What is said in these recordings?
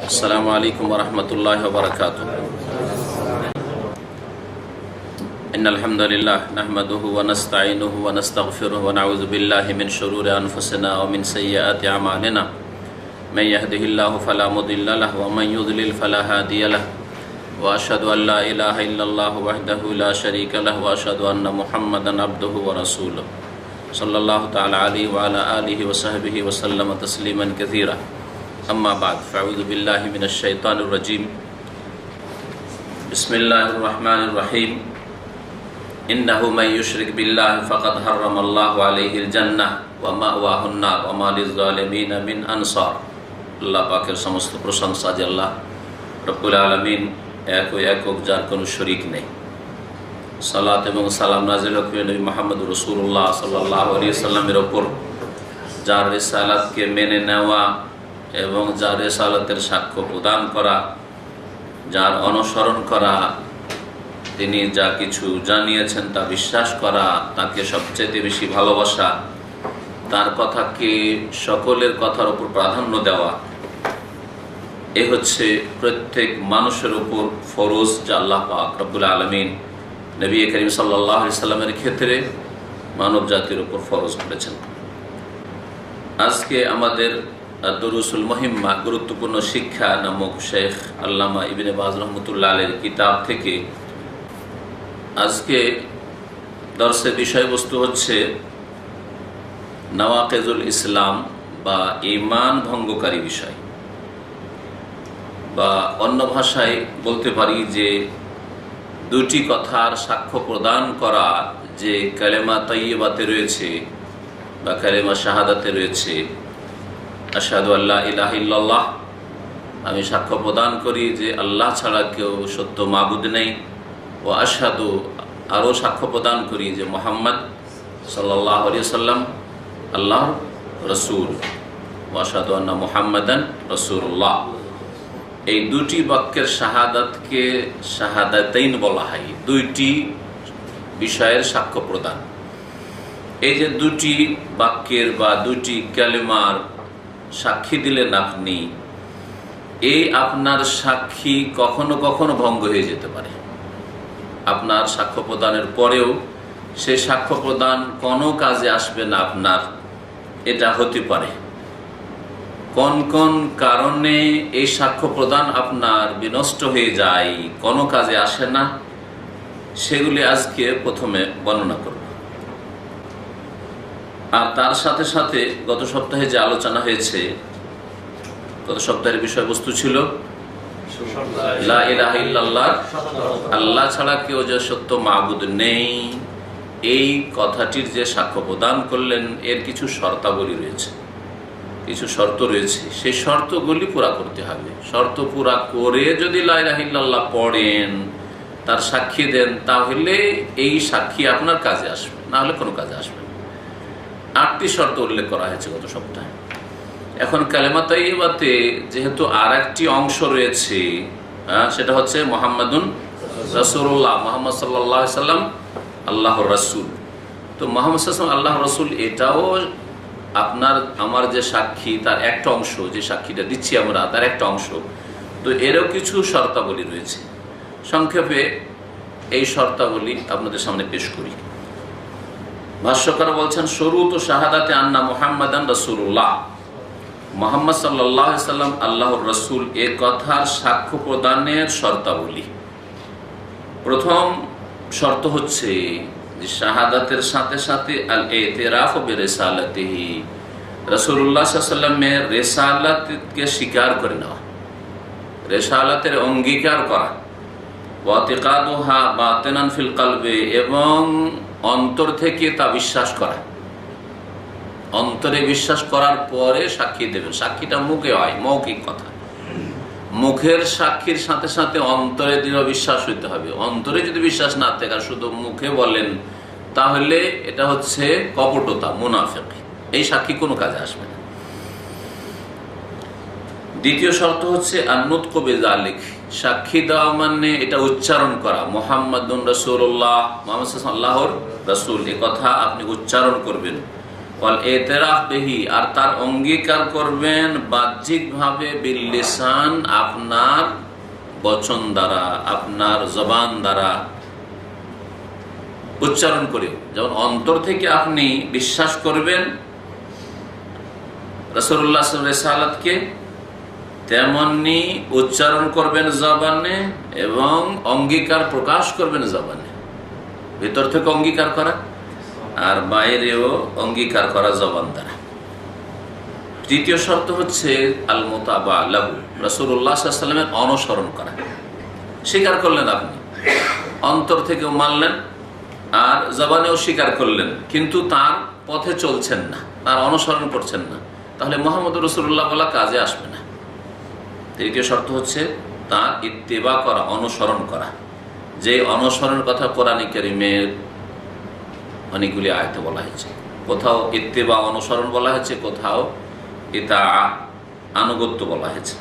السلام عليكم ورحمة الله وبركاته. إن الحمد لله نحمده ونستعينه ونستغفره ونعوذ بالله من شرور أنفسنا ومن سيئات أعمالنا. من يهده الله فلا مضل له ومن يضلل فلا هادي له. وأشهد أن لا إله إلا الله وحده لا شريك له وأشهد أن محمدا عبده ورسوله صلى الله تعالى عليه وعلى آله وصحبه وسلم تسليما كثيرا. أما بعد فأعوذ بالله من الشيطان الرجيم. بسم الله الرحمن الرحيم. إنه من يشرك بالله فقد حرم الله عليه الجنة ومأواه النار وما للظالمين من أنصار. আল্লাহ পাকের সমস্ত প্রশংসা যে আল্লাহ রব্বুল আলামিন একক যার কোনো শরীক নেই। সালাত এবং সালাম নাযিল হোক নবী মুহাম্মদ রাসূলুল্লাহ সাল্লাল্লাহু আলাইহি ওয়াসাল্লামের উপর, যার রিসালাতকে মেনে নেওয়া এবং যার রিসালাতের সাক্ষ্য প্রদান করা, যার অনুসরণ করা, তিনি যা কিছু জানিয়েছেন তা বিশ্বাস করা, তাকে সবচেয়ে বেশি ভালোবাসা, তার কথাকে সকলের কথার উপর প্রাধান্য দেওয়া, এ হচ্ছে প্রত্যেক মানুষের উপর ফরজ যা আল্লাহ পাক রব্বুল আলামিন নবী করিম সাল্লাল্লাহু আলাইহি সাল্লামের ক্ষেত্রে মানব জাতির উপর ফরজ করেছেন। আজকে আমাদের দুরুসুল মুহিম্মা গুরুত্বপূর্ণ শিক্ষা নামক শেখ আল্লামা ইবনে বাজ রহমতুল্লাহ আলাইহির কিতাব থেকে আজকে দর্সের বিষয়বস্তু হচ্ছে নওয়াকিজুল ইসলাম বা ঈমান ভঙ্গকারী বিষয়, বা অন্য ভাষায় বলতে পারি যে দুটি কথার সাক্ষ্য প্রদান করা যে কালেমা তাইয়্যিবাতে রয়েছে বা কালেমা শাহাদাতে রয়েছে, আশহাদু আল্লা ইলাহা ইল্লাল্লাহ, আমি সাক্ষ্য প্রদান করি যে আল্লাহ ছাড়া কেউ সত্য মাবুদ নেই, ও আশহাদু, আরও সাক্ষ্য প্রদান করি যে মুহাম্মদ সাল্লাল্লাহু আলাইহি ওয়াসাল্লাম আল্লাহর রসুল, ও আশহাদু আন্না মুহাম্মাদান রাসূলুল্লাহ। এই দুটি বাক্যের শাহাদাতকে শাহাদাতাইন বলা হয়, দুইটি বিষয়ের সাক্ষ্য প্রদান। এই যে দুটি বাক্যের বা দুটি কালেমার সাক্ষী দিলেন আপনি, এই আপনার সাক্ষী কখনো কখনো ভঙ্গ হয়ে যেতে পারে। আপনার সাক্ষ্য প্রদানের পরেও সে সাক্ষ্য প্রদান কোনো কাজে আসবে না আপনার, এটা হতে পারে। কোন কোন কারণে এই সাক্ষ্য প্রদান আপনার বিনষ্ট হয়ে যায়, কোনো কাজে আসে না, সেগুলি আজকে প্রথমে বর্ণনা করব। আর তার সাথে সাথে গত সপ্তাহে যে আলোচনা হয়েছে, গত সপ্তাহের বিষয়বস্তু ছিল লা ইলাহা ইল্লাল্লাহ, আল্লাহ ছাড়া কেউ যে সত্য মাবুদ নেই, এই কথাটির যে সাক্ষ্য প্রদান করলেন এর কিছু শর্তাবলী রয়েছে, কিছু শর্ত রয়েছে, সেই শর্তগুলি পুরা করতে হবে। শর্ত পুরা করে যদি লা ইলাহা ইল্লাল্লাহ পড়েন, তার সাক্ষী দেন, তাহলে এই সাক্ষী আপনার কাজে আসবে, না হলে কোনো কাজে আসবে না। 8টি শর্ত উল্লেখ করা হয়েছে গত সপ্তাহে। এখন কালেমা তাইয়্যিবাতে যেহেতু আর একটি অংশ রয়েছে, সেটা হচ্ছে মুহাম্মাদুন রাসূলুল্লাহ, মুহাম্মদ সাল্লাল্লাহু আলাইহি সাল্লাম আল্লাহর রাসূল। তো মুহাম্মদ সাল্লাল্লাহু আলাইহি সাল্লাম আল্লাহর রাসূল, এটাও আপনার আমার যে সাক্ষী তার একটা অংশ, যে সাক্ষীটা দিচ্ছি আমরা তার একটা অংশ। তো এরও কিছু শর্তাবলী রয়েছে। সংক্ষেপে এই শর্তাবলী আপনাদের সামনে পেশ করি। ভাষ্যকার বলছেন, শুরুত শাহাদাতে আন্না মুহাম্মাদান রাসূলুল্লাহ, মুহাম্মদ সাল্লাল্লাহু আলাইহি সাল্লাম আল্লাহর রাসূল, এ কথার সাক্ষ্য প্রদানের শর্তাবলী। প্রথম শর্ত হচ্ছে যে শাহাদাতের সাথে সাথে আল ইতিরাফ বিরিসালাতিহি, রাসূলুল্লাহ সাল্লাল্লাহু আলাইহি ওয়াসাল্লামের রিসালাতকে স্বীকার করে নেওয়া, রিসালাতের অঙ্গীকার করা, ওয়া ইতিকাদুহা বাতিনান ফিল কলবি, এবং অন্তর থেকে তা বিশ্বাস করা। অন্তরে বিশ্বাস করার পরে সাক্ষী দেবেন। সাক্ষীটা মুখে হয়, মৌখিক কথা। মুখের সাক্ষীর সাথে সাথে অন্তরে দৃঢ় বিশ্বাস হইতে হবে। অন্তরে যদি বিশ্বাস না থাকে, শুধু মুখে বলেন, তাহলে এটা হচ্ছে কপটতা, মুনাফিক। এই সাক্ষী কোনো কাজে আসবে না। দ্বিতীয় শর্ত হচ্ছে আন-নুতকু বিযালিক, সাক্ষী দেওয়া মানে এটা উচ্চারণ করা, মুহাম্মাদুন রাসূলুল্লাহ, মুহাম্মদ সাল্লাল্লাহু আলাইহি ওয়াসাল্লাম আল্লাহর রাসূল, এই কথা আপনি উচ্চারণ করবেন। ওয়াল ইতিরাফ বিহি, আর তার অঙ্গীকার করবেন বাহ্যিকভাবে, বিল লিসান, আপনার বচন দ্বারা, আপনার জবান দ্বারা উচ্চারণ করে। যেমন অন্তর থেকে আপনি বিশ্বাস করবেন রাসূলুল্লাহ সাল্লাল্লাহু আলাইহি ওয়াসাল্লামকে, তেমনি উচ্চারণ করবেন জবানে এবং অঙ্গীকার প্রকাশ করবেন জবানে। ভিতর থেকে অঙ্গীকার করা আর বাইরেও অঙ্গীকার করা জবান দ্বারা। তৃতীয় শর্ত হচ্ছে আল মুতাবা লাহু, রাসূলুল্লাহ সাল্লাল্লাহু আলাইহি ওয়াসাল্লামের অনুসরণ করা। স্বীকার করলেন আপনি, অন্তর থেকেও মানলেন আর জবানেও স্বীকার করলেন, কিন্তু তার পথে চলছেন না, তার অনুসরণ করছেন না, তাহলে মুহাম্মদ রাসূলুল্লাহ বলা কাজে আসবে না। তৃতীয় শর্ত হচ্ছে তার ইত্তেবা করা, অনুসরণ করা। যে অনুসরণের কথা কোরআনে কারীমের অনেকগুলি আয়াতে বলা হয়েছে। কোথাও ইত্তেবা অনুসরণ বলা হয়েছে, কোথাও ইতাআ আনুগত্য বলা হয়েছে।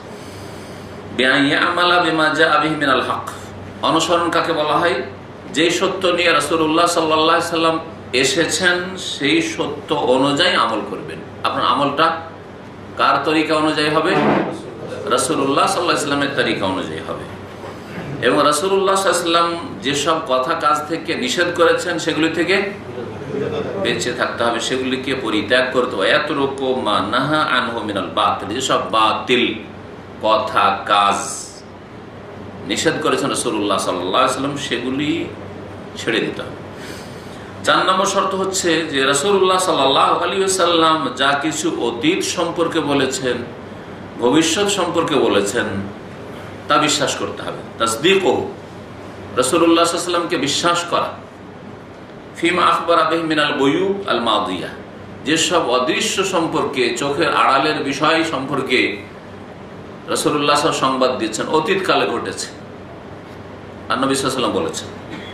বিআইয়ামালা বিমা জাআ বিহি মিনাল হক, অনুসরণ কাকে বলা হয়? যে সত্য নিয়ে রাসূলুল্লাহ সাল্লাল্লাহু আলাইহি সাল্লাম এসেছেন সেই সত্য অনুযায়ী আমল করবেন। আপনার আমলটা কার তরিকা অনুযায়ী হবে? রাসূলুল্লাহ সাল্লাল্লাহু আলাইহি সাল্লামের তরিকা অনুযায়ী হবে। এবং রাসূলুল্লাহ সাল্লাল্লাহু আলাইহি সাল্লাম যেসব কথা কাজ থেকে নিষেধ করেছেন সেগুলি থেকে বেঁচে থাকতে হবে, সেগুলিকে পরিত্যাগ করতে হবে। ইয়াতরুকু মা নাহা আনহু মিনাল বাতিল, যেসব বাতিল কথা কাজ নিষেধ করেছেন রাসূলুল্লাহ সাল্লাল্লাহু আলাইহি সাল্লাম সেগুলি ছেড়ে দিতে হবে। 4 নম্বর শর্ত হচ্ছে যে রাসূলুল্লাহ সাল্লাল্লাহু আলাইহি ওয়াসাল্লাম যা কিছু অতীত সম্পর্কে বলেছেন, ভবিষ্যৎ সম্পর্কে বলেছেন, তা বিশ্বাস করতে হবে। তাসদীকুহু, রাসূলুল্লাহ সাল্লাল্লাহু আলাইহি ওয়াসাল্লামকে বিশ্বাস করা। ফিমা আখবারা বিহি মিনাল গুয়ুব আল মাদিয়া, যেসব অদৃশ্য সম্পর্কে, চোখের আড়ালের বিষয় সম্পর্কে রাসূলুল্লাহ সাল্লাল্লাহু আলাইহি ওয়াসাল্লাম সংবাদ দিচ্ছেন, অতীতকালে ঘটেছে আর নবী সাল্লাল্লাহু আলাইহি ওয়াসাল্লাম বলেছেন।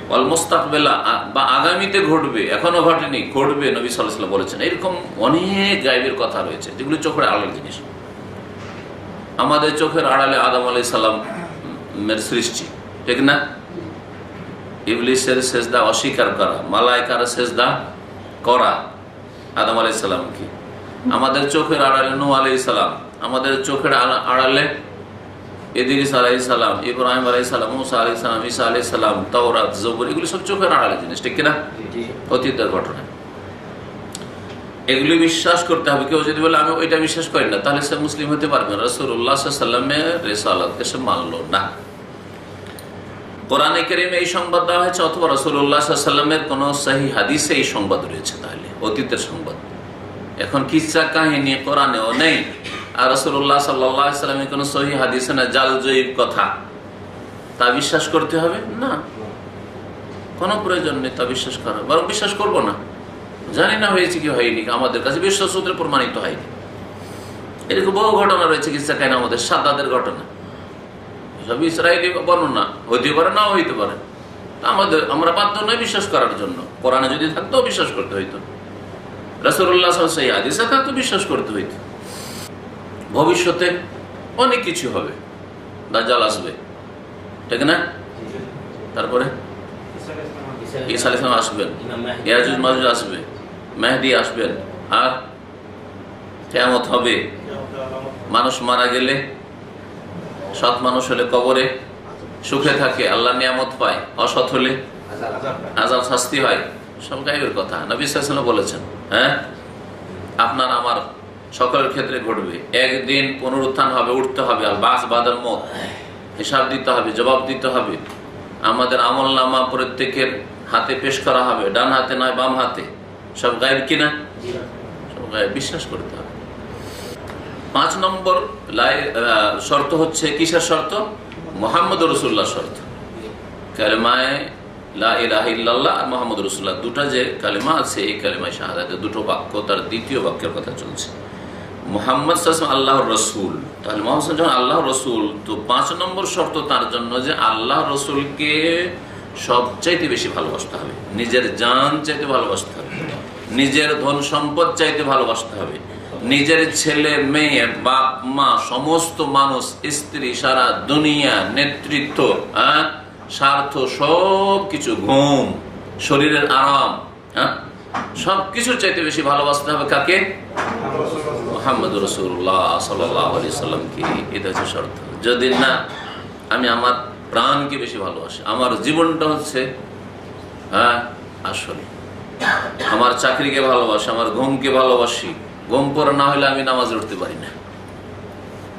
ওয়াল মুস্তাকবিলা, বা আগামীতে ঘটবে, এখনো ঘটেনি, ঘটবে, নবী সাল্লাল্লাহু আলাইহি ওয়াসাল্লাম বলেছেন। এরকম অনেক গায়বের কথা রয়েছে যেগুলো চোখের আড়ালের জিনিস। আমাদের চোখের আড়ালে আদম আলাইহিস সালামের সৃষ্টি, ঠিক না? ইবলিসের সেজদা অস্বীকার করা, মালায়েকার সেজদা করা আদম আলাইহিস সালামকে। আমাদের চোখের আড়ালে নূহ আলাইহিস সালাম, আমাদের চোখের আড়ালে ইদ্রিস আলাইহিস সালাম, ইব্রাহিম আলাইহিস সালাম, মুসা আলাইহিস সালাম, ঈসা আলাইহিস সালাম, তাওরাত, জবুর, এগুলো সব চোখের আড়ালে জিনিস, ঠিক কিনা? অতীতের ঘটনা। এগুলি বিশ্বাস করতে হবে। কেউ যদি বলে আমি ওইটা বিশ্বাস করি না, তাহলে সে মুসলিম হতে পারবে না। রাসূলুল্লাহ সাল্লাল্লাহু আলাইহি ওয়াসাল্লামের রিসালাতকে সে মানল না। কোরআনে কারীমে এই সংবাদ দেওয়া হয়েছে অথবা রাসূলুল্লাহ সাল্লাল্লাহু আলাইহি ওয়াসাল্লামের কোন সহিহ হাদিসে এই সংবাদ রয়েছে, তাহলে অতীতের সংবাদ। এখন কিচ্ছা কাহিনী কোরআনেও নেই আর রাসূলুল্লাহ সাল্লাল্লাহু আলাইহি ওয়াসাল্লামের কোন সহিহ হাদিসে না, জাল জয়ীব কথা, তা বিশ্বাস করতে হবে না, কোনো প্রয়োজন নেই তা বিশ্বাস করা। বরং বিশ্বাস করব না, জানি না হয়েছে কি হয়নি, আমাদের কাছে বিশ্বসূত্রে প্রমাণিত হয়নি। এরকম বহু ঘটনা রয়েছে কিচ্ছা কাহিনী, আমাদের সাদ্দাদের ঘটনা, সব ইসরায়েলি বর্ণনা, হইতে পারে নাও হইতে পারে। আমরা বাধ্য নয় বিশ্বাস করার জন্য। কোরআনে যদি থাকতো বিশ্বাস করতে হইতো, রাসূলুল্লাহ সাল্লাল্লাহু আলাইহি ওয়াসাল্লাম হাদিসে থাকতো বিশ্বাস করতে হইতো। ভবিষ্যতে অনেক কিছু হবে, দাজ্জাল আসবে, ঠিক না? তারপরে ঈসা আলাইহিস সালাম আসবেন, ইয়াজুজ মাজুজ আসবে, মেহদি আসবেন, আর কিয়ামত হবে। মানুষ মারা গেলে, সৎ মানুষ হলে কবরে সুখে থাকে, আল্লাহর নিয়ামত পায়, অসৎ হলে আযাব শাস্তি হয়। সব গায়েবের কথা, নবী সাল্লাল্লাহু আলাইহি ওয়াসাল্লাম বলেছেন। হ্যাঁ, আপনার আমার সকলের ক্ষেত্রে ঘটবে। একদিন পুনরুত্থান হবে, উঠতে হবে, আর বাস বাদার মত, হিসাব দিতে হবে, জবাব দিতে হবে। আমাদের আমলনামা প্রত্যেকের হাতে পেশ করা হবে, ডান হাতে নয় বাম হাতে। সব গায়েব কিনা? সব গায়েব, বিশ্বাস করতে হবে। 5 নম্বর শর্ত হচ্ছে, কিসের শর্ত? মুহাম্মদুর রাসূলুল্লাহ শর্ত। কালেমায়ে লা ইলাহা ইল্লাল্লাহ আর মুহাম্মদুর রাসূলুল্লাহ, দুটা যে কালেমা আছে, এই কালেমায়ে শাহাদাতের দুটো বাক্য, তার দ্বিতীয় বাক্যের কথা চলছে। মুহাম্মদ সাল্লাল্লাহু আলাইহি ওয়াসাল্লাম আল্লাহর রাসূল, তাহলে মুহাম্মদ সাল্লাল্লাহু আলাইহি ওয়াসাল্লাম আল্লাহর রাসূল। তো 5 নম্বর শর্ত তার জন্য যে আল্লাহর রাসূলকে সবচাইতে বেশি ভালোবাসতে হবে, নিজের জান চাইতে ভালোবাসতে হবে, নিজের ধন সম্পদ চাইতে ভালোবাসতে হবে, নিজের ছেলে মেয়ে বাপ মা সমস্ত মানুষ স্ত্রী সারা দুনিয়া নেতৃত্ব স্বার্থ সব কিছু, ঘুম, শরীরের আরাম, সবকিছুর চাইতে বেশি ভালোবাসতে হবে কাকে? মুহাম্মদুর রাসূলুল্লাহ সাল্লাল্লাহু আলাইহি সাল্লামকে। এটা হচ্ছে শর্ত। যদি না, আমি আমার প্রাণকে বেশি ভালোবাসি, আমার জীবনটা হচ্ছে আসল, আমার চাকরিকে ভালোবাসি, আমার ঘুমকে ভালোবাসি, ঘুম পড়া না হলে আমি নামাজ উঠতে পারি না,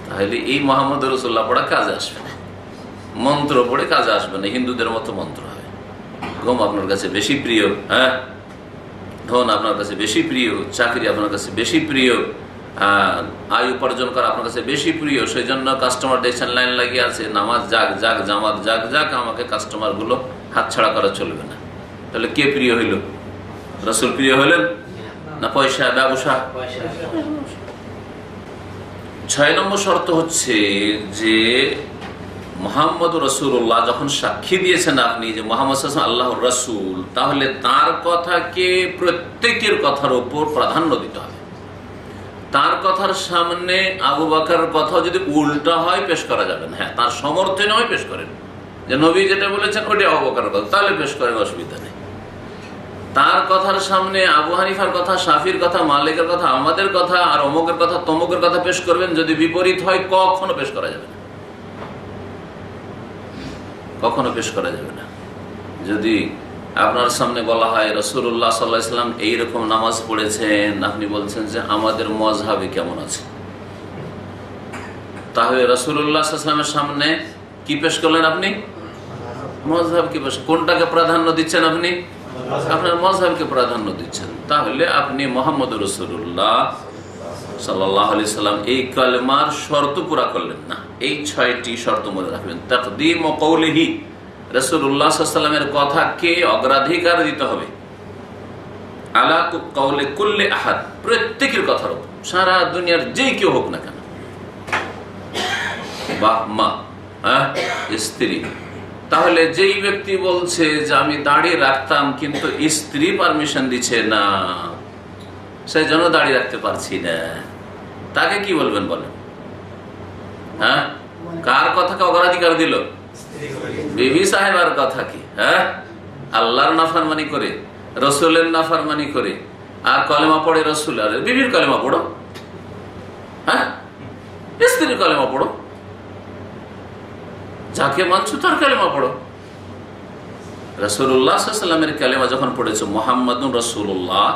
তাহলে এই মুহাম্মদুর রাসূলুল্লাহ পড়া কাজে আসবে না, মন্ত্র পড়ে কাজে আসবে না, হিন্দুদের মতো মন্ত্র হবে। ঘুম আপনার কাছে বেশি প্রিয়, ধন আপনার কাছে বেশি প্রিয়, চাকরি আপনার কাছে বেশি প্রিয়, আয় উপার্জন করা আপনার কাছে বেশি প্রিয়, সেই জন্য কাস্টমার দেখছেন লাইন লাগিয়ে আছে, নামাজ যাক যাক, জামাত যাক যাক, আমাকে কাস্টমার গুলো হাতছাড়া করা চলবে না। তাহলে কে প্রিয় হইল? রাসূল প্রিয় হলেন না পয়সা, ব্যবসা? 6 নম্বর শর্ত হচ্ছে যে মুহাম্মদুর রাসূলুল্লাহ যখন সাক্ষী দিয়েছেন আপনি যে মুহাম্মদ সাল্লাল্লাহু আলাইহি ওয়াসাল্লাম আল্লাহর রাসূল, তাহলে তার কথাকে প্রত্যেকের কথার উপর প্রাধান্য দিতে হবে। তার কথার সামনে আবু বকরের কথা যদি উল্টা হয় পেশ করা যাবে না। হ্যাঁ, তার সমর্থনে হয় পেশ করেন, যে নবী যেটা বলেছেন ওটা আবু বকরের কথা, তাহলে পেশ করেন, অসুবিধা নেই। তার কথার সামনে আবু হানিফার কথা, শাফির কথা, মালিকের কথা, আমাদের কথা আর অমুকের কথা, তমুকের কথা পেশ করবেন, যদি বিপরীত হয় কখনো পেশ করা যাবে না, কখনো পেশ করা যাবে না। যদি আপনার সামনে বলা হয় রাসূলুল্লাহ সাল্লাল্লাহু আলাইহি ওয়াসাল্লাম এইরকম নামাজ পড়েছেন, আপনি বলছেন যে আমাদের মযহাবে কেমন আছে, তাহলে রাসূলুল্লাহ সাল্লাল্লাহু আলাইহি ওয়াসাল্লামের সামনে কি পেশ করলেন আপনি? মযহাব কি পেশ, কোনটাকে প্রাধান্য দিচ্ছেন আপনি? আপনার মযহাবকে প্রাধান্য দিচ্ছেন। তাহলে আপনি মুহাম্মদুর রাসূলুল্লাহ সাল্লাল্লাহু আলাইহি সাল্লাম এই কালেমার শর্ত পুরা করলেন না। এই 6টি শর্ত মনে রাখবেন। তাকদীম কওলিহি, রাসূলুল্লাহ সাল্লাল্লাহু আলাইহি সাল্লামের কথাকে অগ্রাধিকার দিতে হবে, আলা কওলি কুল্লি আহাদ, প্রত্যেকের কথার উপর, সারা দুনিয়ার যে কেউ হোক না কেন, বা মা, স্ত্রী। তাহলে যেই ব্যক্তি বলছে যে আমি দাড়ি রাখতাম কিন্তু স্ত্রী পারমিশন দিচ্ছে না, সেই জন্য দাড়ি রাখতে পারছি না, তাকে কি বলবেন বলেন? কার কথাকে অগ্রাধিকার দিল? বিবি সাহেবার কথা কি? আল্লাহর নাফরমানি করে, রসুলের নাফরমানি করে, আর কলেমা পড়ে রসুল, আর বিবির কলেমা পড়ো, স্ত্রীর কলেমা পড়ো, যাকে মানছো তার কালেমা পড়ো। রাসূলুল্লাহ সাল্লাল্লাহু আলাইহি ওয়াসাল্লামের কালেমা যখন পড়েছো মুহাম্মাদুর রাসূলুল্লাহ,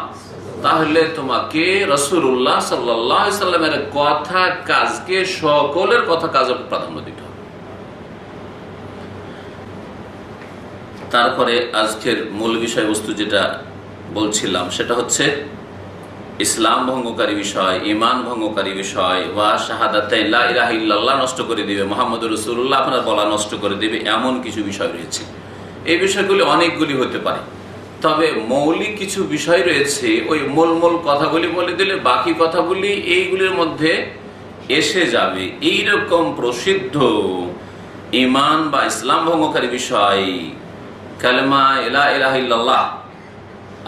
তাহলে তোমাকে রাসূলুল্লাহ সাল্লাল্লাহু আলাইহি ওয়াসাল্লামের কথা কাজকে, সকলের কথা কাজে প্রাধান্য দিতে হবে। তারপরে আজকের মূল বিষয়বস্তু যেটা বলছিলাম সেটা হচ্ছে ইসলাম ভঙ্গকারী বিষয়, ঈমান ভঙ্গকারী বিষয়, ওয়া শাহাদাতাই লা ইলাহা ইল্লাল্লাহ নষ্ট করে দিবে, মুহাম্মদুর রাসূলুল্লাহ আপনার বলা নষ্ট করে দিবে, এমন কিছু বিষয় রয়েছে। এই বিষয়গুলি অনেকগুলি হতে পারে, তবে মৌলিক কিছু বিষয় রয়েছে, ওই মূল কথাগুলি বলে দিলে বাকি কথাগুলি এইগুলির মধ্যে এসে যাবে। এইরকম প্রসিদ্ধ ঈমান বা ইসলাম ভঙ্গকারী বিষয় কালেমা লা ইলাহা ইল্লাল্লাহ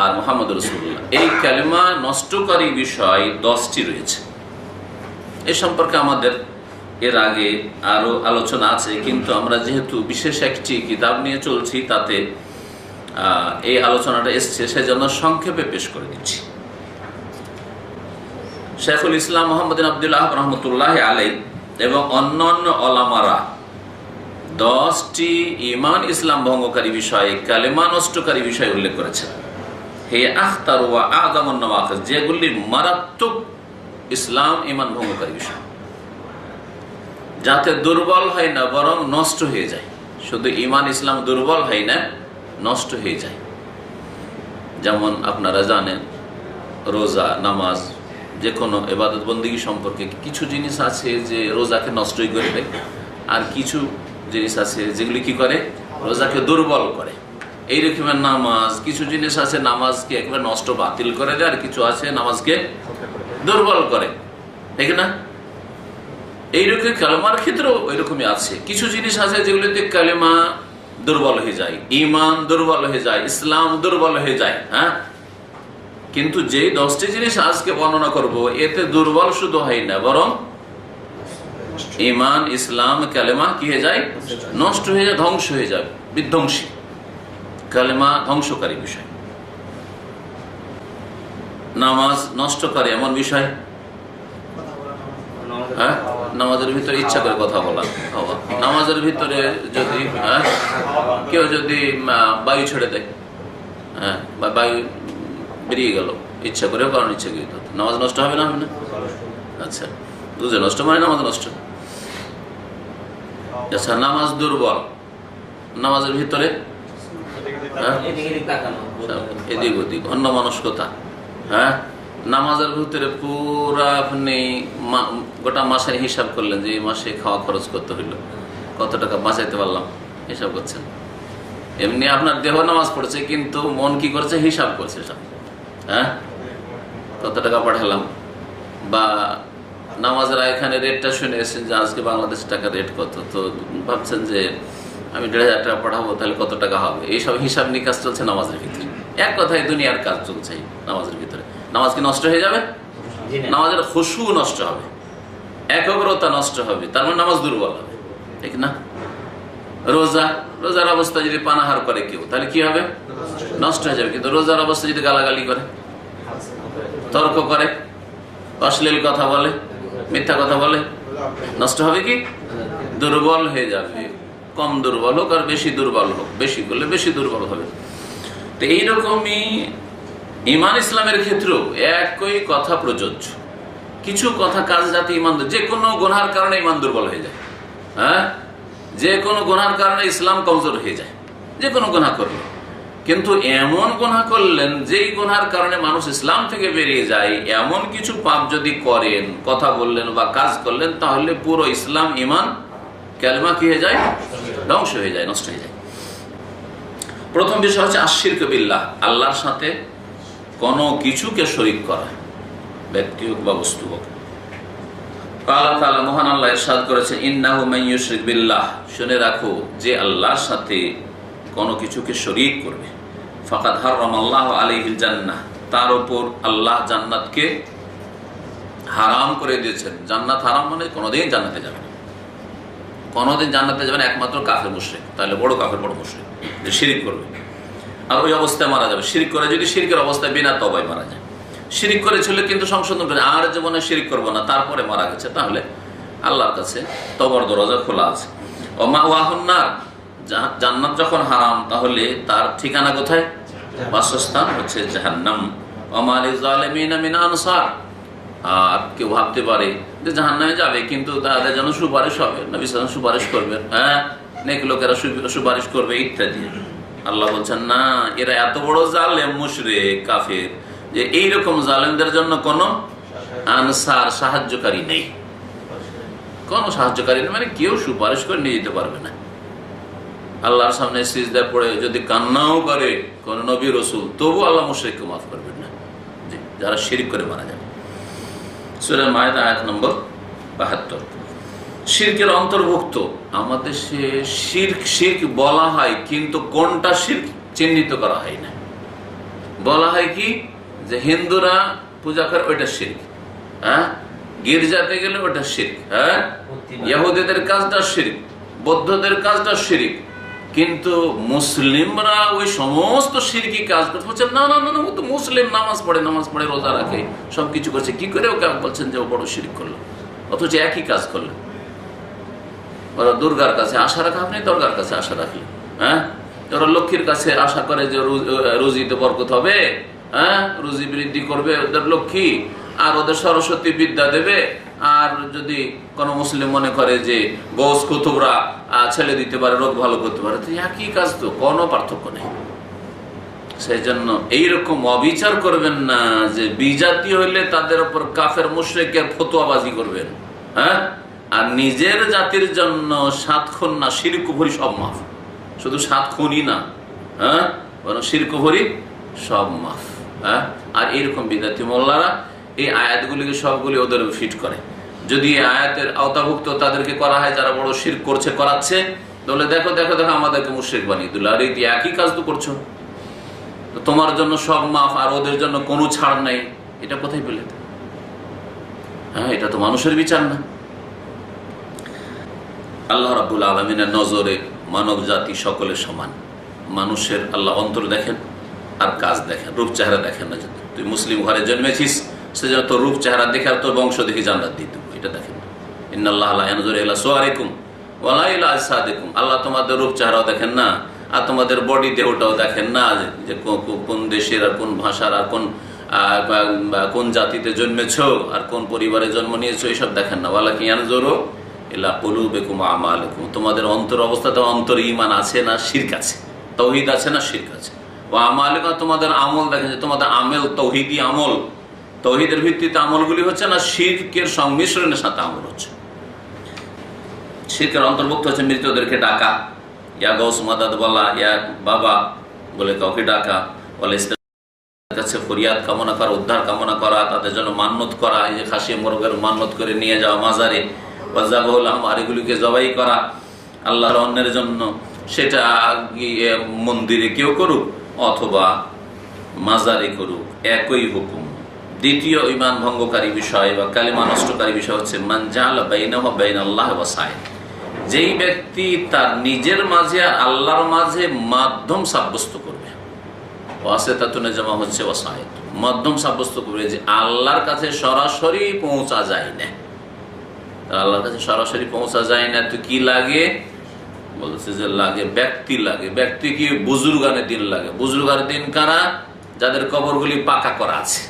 আর মুহাম্মদুর রাসূলুল্লাহ, এই কালেমা নষ্টকারী বিষয় 10টি রয়েছে। এ সম্পর্কে আমাদের এর আগে আরো আলোচনা আছে, কিন্তু আমরা যেহেতু বিশেষ একটি কিতাব নিয়ে চলছি, তাতে এই আলোচনাটা এসছে, সেজন্য সংক্ষেপে পেশ করে দিচ্ছি। শাইখুল ইসলাম মুহাম্মদ বিন আব্দুল্লাহ রাহমাতুল্লাহি আলাইহি এবং অন্যান্য ওলামারা 10টি ঈমান ইসলাম ভঙ্গকারী বিষয়, কালেমা নষ্টকারী বিষয় উল্লেখ করেছেন। হে আখতার ওয়া আযামুন নওয়াকিজ, যেগুলি মারাত্মক ইসলাম ঈমান ভঙ্গকারী বিষয়, যাতে দুর্বল হয় না বরং নষ্ট হয়ে যায়। শুধু ঈমান ইসলাম দুর্বল হয় না, নষ্ট হয়ে যায়। যেমন আপনারা জানেন রোজা, নামাজ, যে কোনো ইবাদত বন্দেগী সম্পর্কে কিছু জিনিস আছে যে রোজাকে নষ্টই করে দেয়, আর কিছু জিনিস আছে যেগুলি কি করে, রোজাকে দুর্বল করে। এই রকমের নামাজ, কিছু জিনিস আছে নামাজকে একেবারে নষ্ট, বাতিল করে দেয়, আর কিছু আছে নামাজকে দুর্বল করে, ঠিক না? এইরকম কালেমার ক্ষেত্রেও ওই রকমই আছে। কিছু জিনিস আছে যেগুলিতে কালেমা দুর্বল হয়ে যায়, ঈমান দুর্বল হয়ে যায়, ইসলাম দুর্বল হয়ে যায়। কিন্তু যে 10টি জিনিস আজকে বর্ণনা করব, এতে দুর্বল শুধু হয় না, বরং ঈমান, ইসলাম, কালেমা কি হয়ে যায়? নষ্ট হয়ে যায়, ধ্বংস হয়ে যায়, বিধ্বংসী। কালেমা ধ্বংসকারী বিষয়। নামাজ নষ্ট করে এমন বিষয়? হ্যাঁ, নামাজের ভিতরে ইচ্ছা করে কথা বলা। নামাজের ভিতরে যদি কেউ যদি বায়ু ছেড়ে দেয়, হ্যাঁ, বা বায়ু বেরিয়ে গেল ইচ্ছা করেও কারণ ইচ্ছা করি, তো নামাজ নষ্ট হবে না? হবে না? আচ্ছা, বুঝে নষ্ট মানে নামাজ নষ্ট। আচ্ছা, নামাজ দুর্বল, নামাজের ভিতরে এদিক ওদিক অন্যমনস্কতা, হ্যাঁ, নামাজের ভিতরে পুরা আপনি গোটা মাসের হিসাব করলেন যে এই মাসে খাওয়া খরচ করতে হইলো, কত টাকা বাঁচাইতে পারলাম, হিসাব করছেন। এমনি আপনার দেহ নামাজ পড়ছে কিন্তু মন কি করছে? হিসাব করছে সব, হ্যাঁ, কত টাকা পাঠালাম। বা নামাজের এখানে রেটটা শুনে এসেছেন যে আজকে বাংলাদেশ টাকা রেট কত, তো ভাবছেন যে আমি 1,500 টাকা পাঠাবো, তাহলে কত টাকা হবে? এইসব হিসাব নিকাশ চলছে নামাজের ভিতরে। এক কথায় দুনিয়ার কাজ চলছে নামাজের ভিতরে। নামাজ কি নষ্ট হয়ে যাবে? নামাজের খুশু নষ্ট হবে, একাগ্রতা নষ্ট হবে, তার মানে নামাজ দুর্বল হবে, ঠিক না? রোজার অবস্থা যদি পানাহার করে কেউ, তাহলে কি হবে? নষ্ট হয়ে যাবে। কিন্তু রোজার অবস্থা যদি গালাগালি করে, তর্ক করে, অশ্লীল কথা বলে, মিথ্যা কথা বলে, নষ্ট হবে কি? দুর্বল হয়ে যাবে। কম দুর্বল হোক আর বেশি দুর্বল হোক, বেশি করলে বেশি দুর্বল হবে। তো এইরকমই ইমান ইসলামের ক্ষেত্রেও একই কথা প্রযোজ্য। কিছু কথা কাজ যাতে ইমান, যে কোনো গুনার কারণে ইমান দুর্বল হয়ে যায়, হ্যাঁ, যে কোনো গুনার কারণে ইসলাম কমজোর হয়ে যায়, যে কোনো গুনাহ করলে। কিন্তু এমন গুনাহ করলেন যেই গুনার কারণে মানুষ ইসলাম থেকে বেরিয়ে যায়, এমন কিছু পাপ যদি করেন, কথা বললেন বা কাজ করলেন, তাহলে পুরো ইসলাম, ইমান, কালেমা কি হয়ে যায়? ধ্বংস হয়ে যায়, নষ্ট হয়ে যায়। প্রথম বিষয় হচ্ছে আশিরক বিল্লাহ, আল্লাহর সাথে কোনো কিছুকে শরীক করা, ব্যক্তি হোক বা বস্তু হোক। আল্লাহ তাআলা, মহান আল্লাহ ইরশাদ করেছেন, ইন্নাহু মান ইউশরিক বিল্লাহ, শুনে রাখো যে আল্লাহর সাথে কোনো কিছুকে শরীক করবে, ফাকাদ হারামাল্লাহু আলাইহিল জান্নাহ, তার উপর আল্লাহ জান্নাতকে হারাম করে দিয়েছেন। জান্নাত হারাম মানে কোনোদিন জান্নাতে যাবে না, কোনোদিন জান্নাতে যাবে না একমাত্র কাফের মুশরিক, তাহলে বড় কাফের, বড় মুশরিক, যে শিরিক করবে আর ওই অবস্থায় মারা যাবে। শিরিক করে যদি শিরিকের অবস্থায় বিনা তওবায় মারা যায়, শিরিক করেছিল কিন্তু সংশোধন করে আর জীবনে শিরিক করবো না, তারপরে মারা গেছে, তাহলে আল্লাহর কাছে তওবার দরজা খোলা আছে। ওয়া মাওয়াহুন নার, জান্নাত যখন হারাম তাহলে তার ঠিকানা কোথায়? বাসস্থান হচ্ছে জাহান্নাম। ওয়া মা লিয-যালিমিনা মিন আনসার, আর কেউ ভাবতে পারে যে জাহান্নামে যাবে কিন্তু তাদের জন্য সুপারিশ হবে, নবী সাল্লাল্লাহু আলাইহি ওয়াসাল্লাম সুপারিশ করবেন, হ্যাঁ, নেক লোকেরা সুপারিশ করবে ইত্যাদি। আল্লাহ বলছেন না, এরা এত বড় জালেম, মুশরিক, কাফের, যে এইরকম জালেমদের জন্য কোনো আনসার, সাহায্যকারী নেই, কোনো সাহায্যকারী নেই, মানে কেউ সুপারিশ করে নিয়ে যেতে পারবে না। আল্লাহর সামনে সিজদায় পড়ে যদি কান্নাও করে কোন নবী রাসূল, তবু আল্লাহ মুশরিককে মাফ করবেন না, যারা শিরক করে মারা যাবে। সূরা মায়েদা আয়াত নম্বর ৭২। শিরকের অন্তর্ভুক্ত আমাদের শিরক বলা হয়, কিন্তু কোনটা শিরক চিহ্নিত করা হয় না। বলা হয় কি যে হিন্দুরা পূজা করে ওইটা শিরক, হ্যাঁ, গির্জাতে গেলে ওটা শিরক, হ্যাঁ, ইহুদিদের কাজটা শিরক, বৌদ্ধদের কাজটা শিরক, কিন্তু মুসলিমরা ওই সমস্ত শিরকি কাজ করতে বলছেন না না না, ও তো মুসলিম, নামাজ পড়ে, রোজা রাখে, সবকিছু করছে, কি করে ওকে বলছেন যে ও বড় শিরক করলো, অথচ একই কাজ করলো। ওরা দুর্গার কাছে আশা রাখা, আপনি দুর্গার কাছে আশা রাখলেন, হ্যাঁ, ওরা লক্ষ্মীর কাছে আশা করে যে রুজিতে বরকত হবে, হ্যাঁ, রুজি বৃদ্ধি করবে ওদের লক্ষ্মী, আর ওদের সরস্বতী বিদ্যা দেবে। আর যদি কোন মুসলিম মনে করে যে গৌস কুতুবরা ছেলে দিতে পারে, রোগ ভালো করতে পারে, তো একই কাজ, তো কোনো পার্থক্য নেই। সেই জন্য এইরকম অবিচার করবেন না যে বিজাতি হইলে তাদের উপর কাফের মুশরিকের ফতোয়াবাজি করবেন, হ্যাঁ, আর নিজের জাতির জন্য ৭ খুন না, শিরক কুফরি সব মাফ, শুধু ৭ খুনই না, হ্যাঁ, বরং শিরক কুফরি সব মাফ, হ্যাঁ। আর এইরকম বিদাতি মোল্লারা এই আয়াতগুলিকে সবগুলি ওদের ফিট করে। যদি এই আয়াতের আওতাভুক্ত তাদেরকে করা হয় যারা বড় শিরক করছে, করাচ্ছে, তাহলে দেখো দেখো দেখো আমাদেরকে মুশরিক বানিয়ে দিল, আর এই একই কাজ তো করছো, তোমার জন্য সব মাফ আর ওদের জন্য কোনো ছাড় নাই, এটা কোথায় পেলে? হ্যাঁ, এটা তো মানুষের বিচার না। আল্লাহ রাব্বুল আলামিনের নজরে মানব জাতি সকলে সমান। মানুষের আল্লাহ অন্তর দেখেন আর কাজ দেখেন, রূপ চেহারা দেখেন না। তুই মুসলিম ঘরে জন্মেছিস, সেজন্য তোর রূপ চেহারা দেখে আর তোর বংশ দেখে জান্নাত দিয়ে দেবো। এটা দেখেন না, ইন্নাল্লাহ লা ইয়ানজুরু ইলা সুওয়ারিকুম ওয়ালা ইলা আজসাদিকুম, আল্লাহ তোমাদের রূপ চেহারাও দেখেন না আর তোমাদের বডি দেহটাও দেখেন না, যে কোন দেশের আর কোন ভাষার আর কোন জাতিতে জন্মেছ আর কোন পরিবারে জন্ম নিয়েছো, এইসব দেখেন না। ওয়ালাকিন ইয়ানজুরু ইলা কুলুবিকুম ওয়া আমালিকুম, তোমাদের অন্তর অবস্থাতে অন্তর ঈমান আছে না শিরক আছে, তাওহীদ আছে না শিরক আছে। ওয়া আমালিকুম, তোমাদের আমল দেখেন যে তোমাদের আমল তাওহীদি আমল, তাওহীদের ভিত্তিতে আমলগুলি হচ্ছে না শিরকের সংমিশ্রণের সাথে আমল হচ্ছে। শিরকের অন্তর্ভুক্ত হচ্ছে মৃতদেরকে ডাকা, ইয়া গৌস মাদাদ বলা, ইয়া বাবা বলে কাউকে ডাকা, বলে কাছে ফরিয়াদ কামনা করা, উদ্ধার কামনা করা, তাদের জন্য মান্নত করা, এই যে খাসি মোরগের মান্নত করে নিয়ে যাওয়া মাজারে, আর এগুলিকে জবাই করা আল্লাহর অন্যের জন্য, সেটা মন্দিরে কেউ করুক অথবা মাজারে করুক, একই হুকুম। দ্বিতীয় ঈমান ভঙ্গকারী বিষয় বা কালিমা নষ্টকারী বিষয় হচ্ছে মান জাআলা বাইনাহু ওয়া বাইনাল্লাহি ওয়াসাইত, যেই ব্যক্তি তার নিজের মাঝে আর আল্লাহর মাঝে মাধ্যম সাব্যস্ত করবে। ওয়াসিতাতুন জামা হচ্ছে ওয়াসাইত, মাধ্যম সাব্যস্ত করবে যে আল্লাহর কাছে সরাসরি পৌঁছা যায় না। আল্লাহর কাছে সরাসরি পৌঁছা যায় না তো কি লাগে, বলছে যে লাগে ব্যক্তি, লাগে ব্যক্তি কি বুজুর্গানের দিন লাগে। বুজুর্গানের দিন কারা? যাদের কবরগুলি পাকা করা আছে,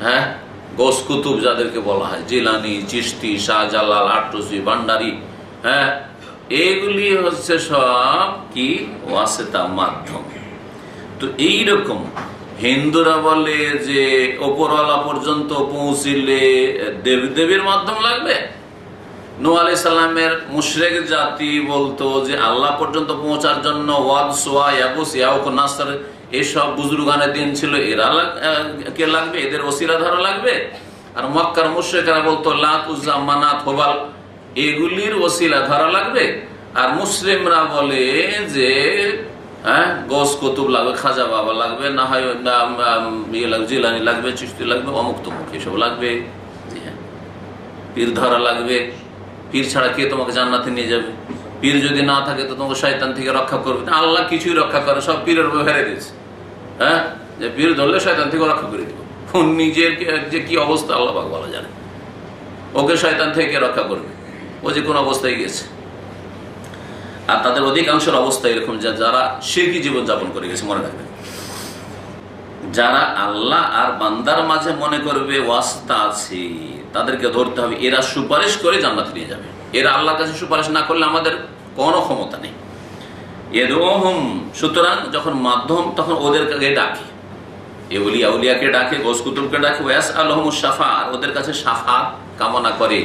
হ্যাঁ, গোস কুতুব যাদেরকে বলা হয়, জিলানি, চিশতি, শাহজালাল, আটরসি, ভান্ডারি, হ্যাঁ, এগুলি হচ্ছে সব কি ওয়াসিতা, মাধ্যম। তো এইরকম হিন্দুরা বলে যে ওপরওয়ালা পর্যন্ত পৌঁছিলে দেবীর মাধ্যম লাগবে। নূহ আলাইহিস সালামের মুশরিক জাতি বলতো যে আল্লাহ পর্যন্ত পৌঁছার জন্য ওয়াদ, সোয়া, ইয়াগুস, ইয়াউক, নাসর এসব বুজুর্গানের দিন ছিল, এরা কে লাগবে, এদের ওসিলা ধরা লাগবে। আর মক্কার মুশরিকরা বলতো লাত, উজ্জা, মানাত, হোবাল এগুলির ওসিলা ধরা লাগবে। আর মুসলিমরা বলে যে হ্যাঁ গোস কুতুব লাগবে, খাজা বাবা লাগবে, না হয় জিলানি লাগবে, চিশতি লাগবে, অমুক তমুক এসব লাগবে। জি হ্যাঁ, পীর ধরা লাগবে। পীর ছাড়া কে তোমাকে জান্নাতে নিয়ে যাবে? পীর যদি না থাকে তো তোমাকে শয়তান থেকে রক্ষা করবে। আল্লাহ কিছুই রক্ষা করে, সব পীরের উপর ফেলে দিয়েছে। হ্যাঁ, যে পীর ধরলে শয়তান থেকে রক্ষা করে দিব। নিজের যে কি অবস্থা আল্লাহ পাক ভালো জানে, ওকে শয়তান থেকে রক্ষা করবে, ও যে কোন অবস্থায় গেছে। আর তাদের অধিকাংশের অবস্থা এরকম যে যারা শিরকি জীবন যাপন করে গেছে। মনে রাখবেন, যারা আল্লাহ আর বান্দার মাঝে মনে করবে ওয়াসতা আছে, তাদেরকে ধরতে হবে এরা সুপারিশ করে জান্নাতে নিয়ে যাবে। এরা আল্লাহর কাছে সুপারিশ না করলে আমাদের কোনো ক্ষমতা নেই। এদুহুম, সুতরাং যখন মাধ্যম তখন ওদেরকে ডাকে, এউলিয়া উলিয়াকে ডাকে, গোস কুতুবকে ডাকে, ওয়াসআলহুমুশ শাফাআত, ওদের কাছে শাফাআত কামনা করে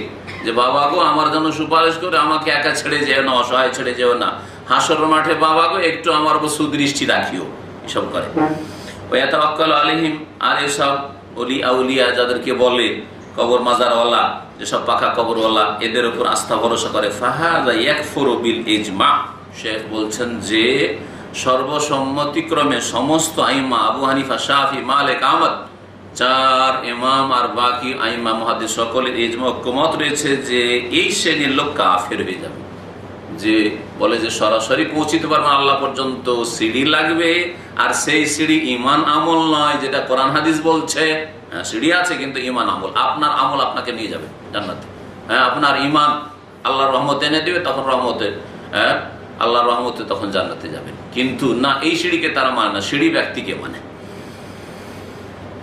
যে বাবা গো আমার জন্য সুপারিশ করে, আমাকে একা ছেড়ে যেও না, অসহায় ছেড়ে যেও না, হাসরের মাঠে বাবা গো একটু আমার উপর সুদৃষ্টি রাখিও, এসব করে। ওয়াতাওয়াক্কালু আলাইহিম, আর এসব ওলি আউলিয়া যাদেরকে বলে কবর মাজারওয়ালা, যেসব পাকা কবরওয়ালা, এদের উপর আস্থা ভরসা করে। ফাহাযা ইয়াকফুরু বিল ইজমা, শেখ বলছেন যে সর্বসম্মতিক্রমে সমস্ত আইমা, আবু হানিফা, শাফি, মালিক, আহমদ, চার ইমাম আর বাকি আইমা মুহাদ্দিস সকলের ইজমা ঐক্যমত রয়েছে যে এই শ্রেণীর লোক কাফের হয়ে যাবে। যে বলে যে সরাসরি পৌঁছিতে পারবে আল্লাহ পর্যন্ত, সিঁড়ি লাগবে, আর সেই সিঁড়ি ইমান আমল নয়, যেটা কোরআন হাদিস বলছে। হ্যাঁ, সিঁড়ি আছে কিন্তু ইমান আমল, আপনার আমল আপনাকে নিয়ে যাবে জান্নাতে। হ্যাঁ, আপনার ইমান আল্লাহর রহমতে এনে দেবে, তখন রহমতে, হ্যাঁ আল্লাহর রহমতে তখন জান্নাতে যাবেন। কিন্তু না, এই সিঁড়িকে তারা মানে না, সিঁড়ি ব্যক্তিকে মানে।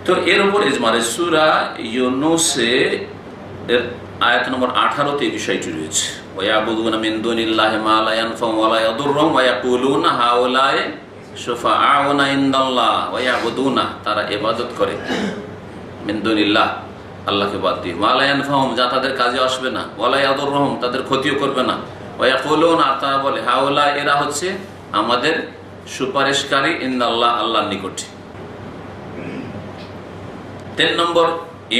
তো এর উপর ইজমারে সূরা ইউনূসে এর আয়াত নম্বর 18-তে এই বিষয়টি রয়েছে। ওয়ায়াবুদুনা মিন দুনিল্লাহি মা লা ইয়ানফাউ ওয়া লা ইয়াদুররুহুম ওয়া ইয়াকুলুনা হাউলাই শুফাআউনা ইনদাল্লাহ, ওয়ায়াবুদুনা, তারা ইবাদত করে মিন দুনিল্লাহ, আল্লাহকে বাদ দিয়ে, মা লা ইয়ানফাউহুম, যা তাদের কাজে আসবে না, ওয়া লা ইয়াদুররুহুম, তাদের ক্ষতিও করবে না, ওয়া ইয়াকুলুনা, তারা বলে হাউলাই, এরা হচ্ছে আমাদের সুপারিশকারী ইনদাল্লাহ, আল্লাহর নিকটে। 3 নম্বর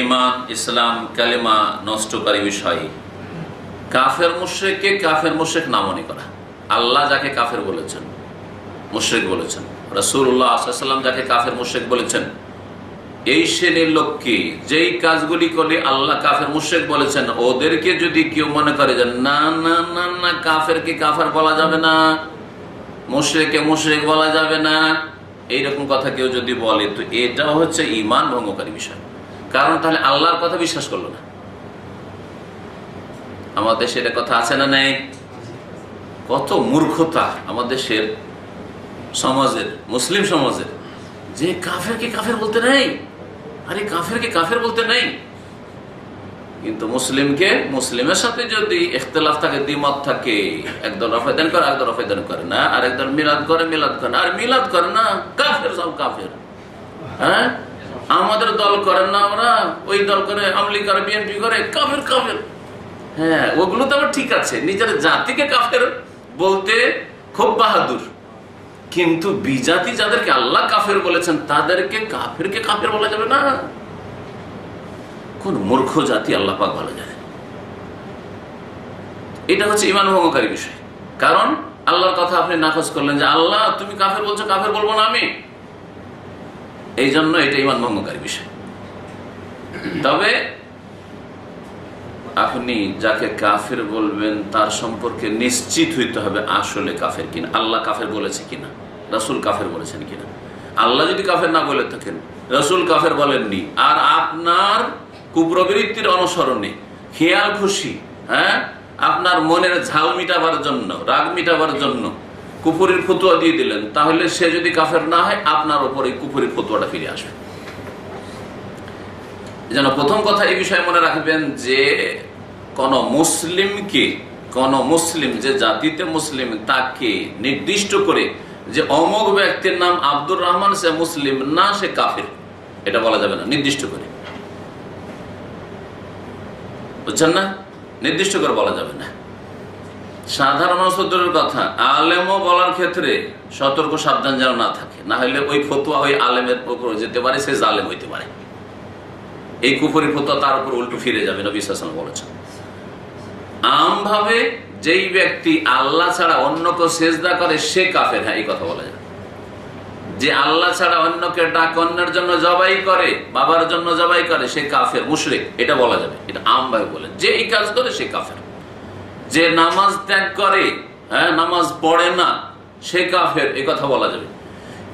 ঈমান, ইসলাম, কালেমা নষ্টকারী বিষয়, কাফের মুশরিককে কাফের মুশরিক না মনে করা। আল্লাহ যাকে কাফের বলেছেন, মুশরিক বলেছেন, রাসূলুল্লাহ সাল্লাল্লাহু আলাইহি ওয়াসাল্লাম যাকে কাফের মুশরিক বলেছেন, এই শ্রেণীর লোককে যেই কাজগুলি করলে আল্লাহ কাফের মুশরিক বলেছেন, ওদেরকে যদি কেউ মনে করে যে না না না না, কাফেরকে কাফের বলা যাবে না, মুশরিককে মুশরিক বলা যাবে না, এইরকম কথা কেউ যদি বলে, তো এটাও হচ্ছে ঈমান ভঙ্গকারী বিষয়। কারণ তাহলে আল্লাহর কথা বিশ্বাস করলো না। আমাদের দেশে এটা কথা আছে না নেই? কত মূর্খতা আমাদের দেশের সমাজের, মুসলিম সমাজের, যে কাফেরকে কাফের বলতে নেই। আরে কাফেরকে কাফের বলতে নেই, কিন্তু মুসলিমকে মুসলিমের সাথে যদি ইখতিলাফ থাকে, দ্বিমত থাকে, একদল রফায়দান করে, একদল রফায়দান করে না, আর একদল মিলাদ করে, মিলাদ করে না, আর মিলাদ করে না, কাফের সব কাফের। হ্যাঁ, আমাদের দল করেন না, ওরা ওই দল করে, আওয়ামী লীগ করে, বিএনপি করে, কাফের কাফের। হ্যাঁ, ওগুলো তো আবার ঠিক আছে, নিজের জাতিকে কাফের বলতে খুব বাহাদুর, কিন্তু বিজাতি যাদেরকে আল্লাহ কাফের বলেছেন তাদেরকে কাফেরকে কাফের বলা যাবে না। কোন মূর্খ জাতি আল্লাহ পাক ভালো জানে। এটা হচ্ছে ঈমান ভঙ্গকারী বিষয়। কারণ আল্লাহর কথা আপনি নাকচ করলেন যে আল্লাহ তুমি কাফের বলছো, কাফের বলবো না আমি, এই জন্য এটা ঈমান ভঙ্গকারী বিষয়। তবে আপনি যাকে কাফের বলবেন তার সম্পর্কে নিশ্চিত হইতে হবে আসলে কাফের কিনা, আল্লাহ কাফের বলেছে কিনা, রাসূল কাফের বলেছেন কিনা। আল্লাহ যদি কাফের না বলে থাকেন, রাসূল কাফের বলেননি, আর আপনার কুপ্রবৃত্তির অনুসরণে খেয়াল খুশি, হ্যাঁ, আপনার মনের ঝাল মিটাবার জন্য, রাগ মিটাবার জন্য কুফরির ফতোয়া দিয়ে দিলেন, তাহলে সে যদি কাফের না হয় আপনার উপর এই কুফরির ফতোয়াটা ফিরে আসবে। যেন প্রথম কথা এই বিষয়ে মনে রাখবেন যে কোন মুসলিমকে, কোন মুসলিম যে জাতিতে মুসলিম, তাকে নির্দিষ্ট করে যে অমুক ব্যক্তির নাম আব্দুর রহমান, সে মুসলিম না, সে কাফের, এটা বলা যাবে না নির্দিষ্ট করে। বুঝছেন না? নির্দিষ্ট করে বলা যাবে না। সাধারণ সদরের কথা, আলেমও বলার ক্ষেত্রে সতর্ক সাবধান যেন না থাকে, না হলে ওই ফতোয়া ওই আলেমের উপর যেতে পারে, সে জালেম হইতে পারে। এই কুফরি ফতোয়া তার উপর উল্টো ফিরে যাবে, নবী সাল্লাল্লাহু আলাইহি ওয়াসাল্লাম বলেছেন। আমভাবে যেই ব্যক্তি আল্লাহ ছাড়া অন্যকে সেজদা করে সে কাফের, হ্যাঁ এই কথা বলা যায়। যে আল্লাহ ছাড়া অন্যকে ডাক, অন্যের জন্য জবাই করে, বাবার জন্য জবাই করে, সে কাফের, মুশরিক, এটা বলা যাবে। এটা আমভাবে বলে যে এই কাজ করে সে কাফের। যে নামাজ ত্যাগ করে, হ্যাঁ, নামাজ পড়ে না, সে কাফের, এই কথা বলা যাবে।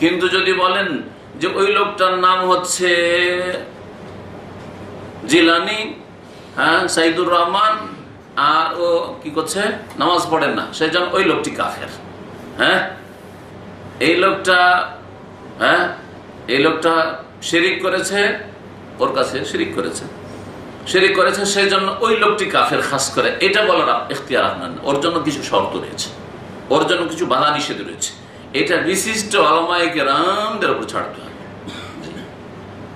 কিন্তু যদি বলেন যে ওই লোকটার নাম হচ্ছে জিলানি, হ্যাঁ, সাইদুর রহমান, আর ও কি করছে, নামাজ পড়েন না, সেই জন্য ওই লোকটি কাফের। হ্যাঁ, এই লোকটা, হ্যাঁ, এই লোকটা শিরিক করেছে, ওর কাছে শিরিক করেছে, শিরিক করেছে, সেই জন্য ওই লোকটি কাফের। খাস করে এটা বলার ইখতিয়ার আপনার না, ওর জন্য কিছু শর্ত রয়েছে, ওর জন্য কিছু বাধা নিষেধ রয়েছে, এটা বিশিষ্ট উলামায়ে কেরামদের উপর ছাড়তে হবে।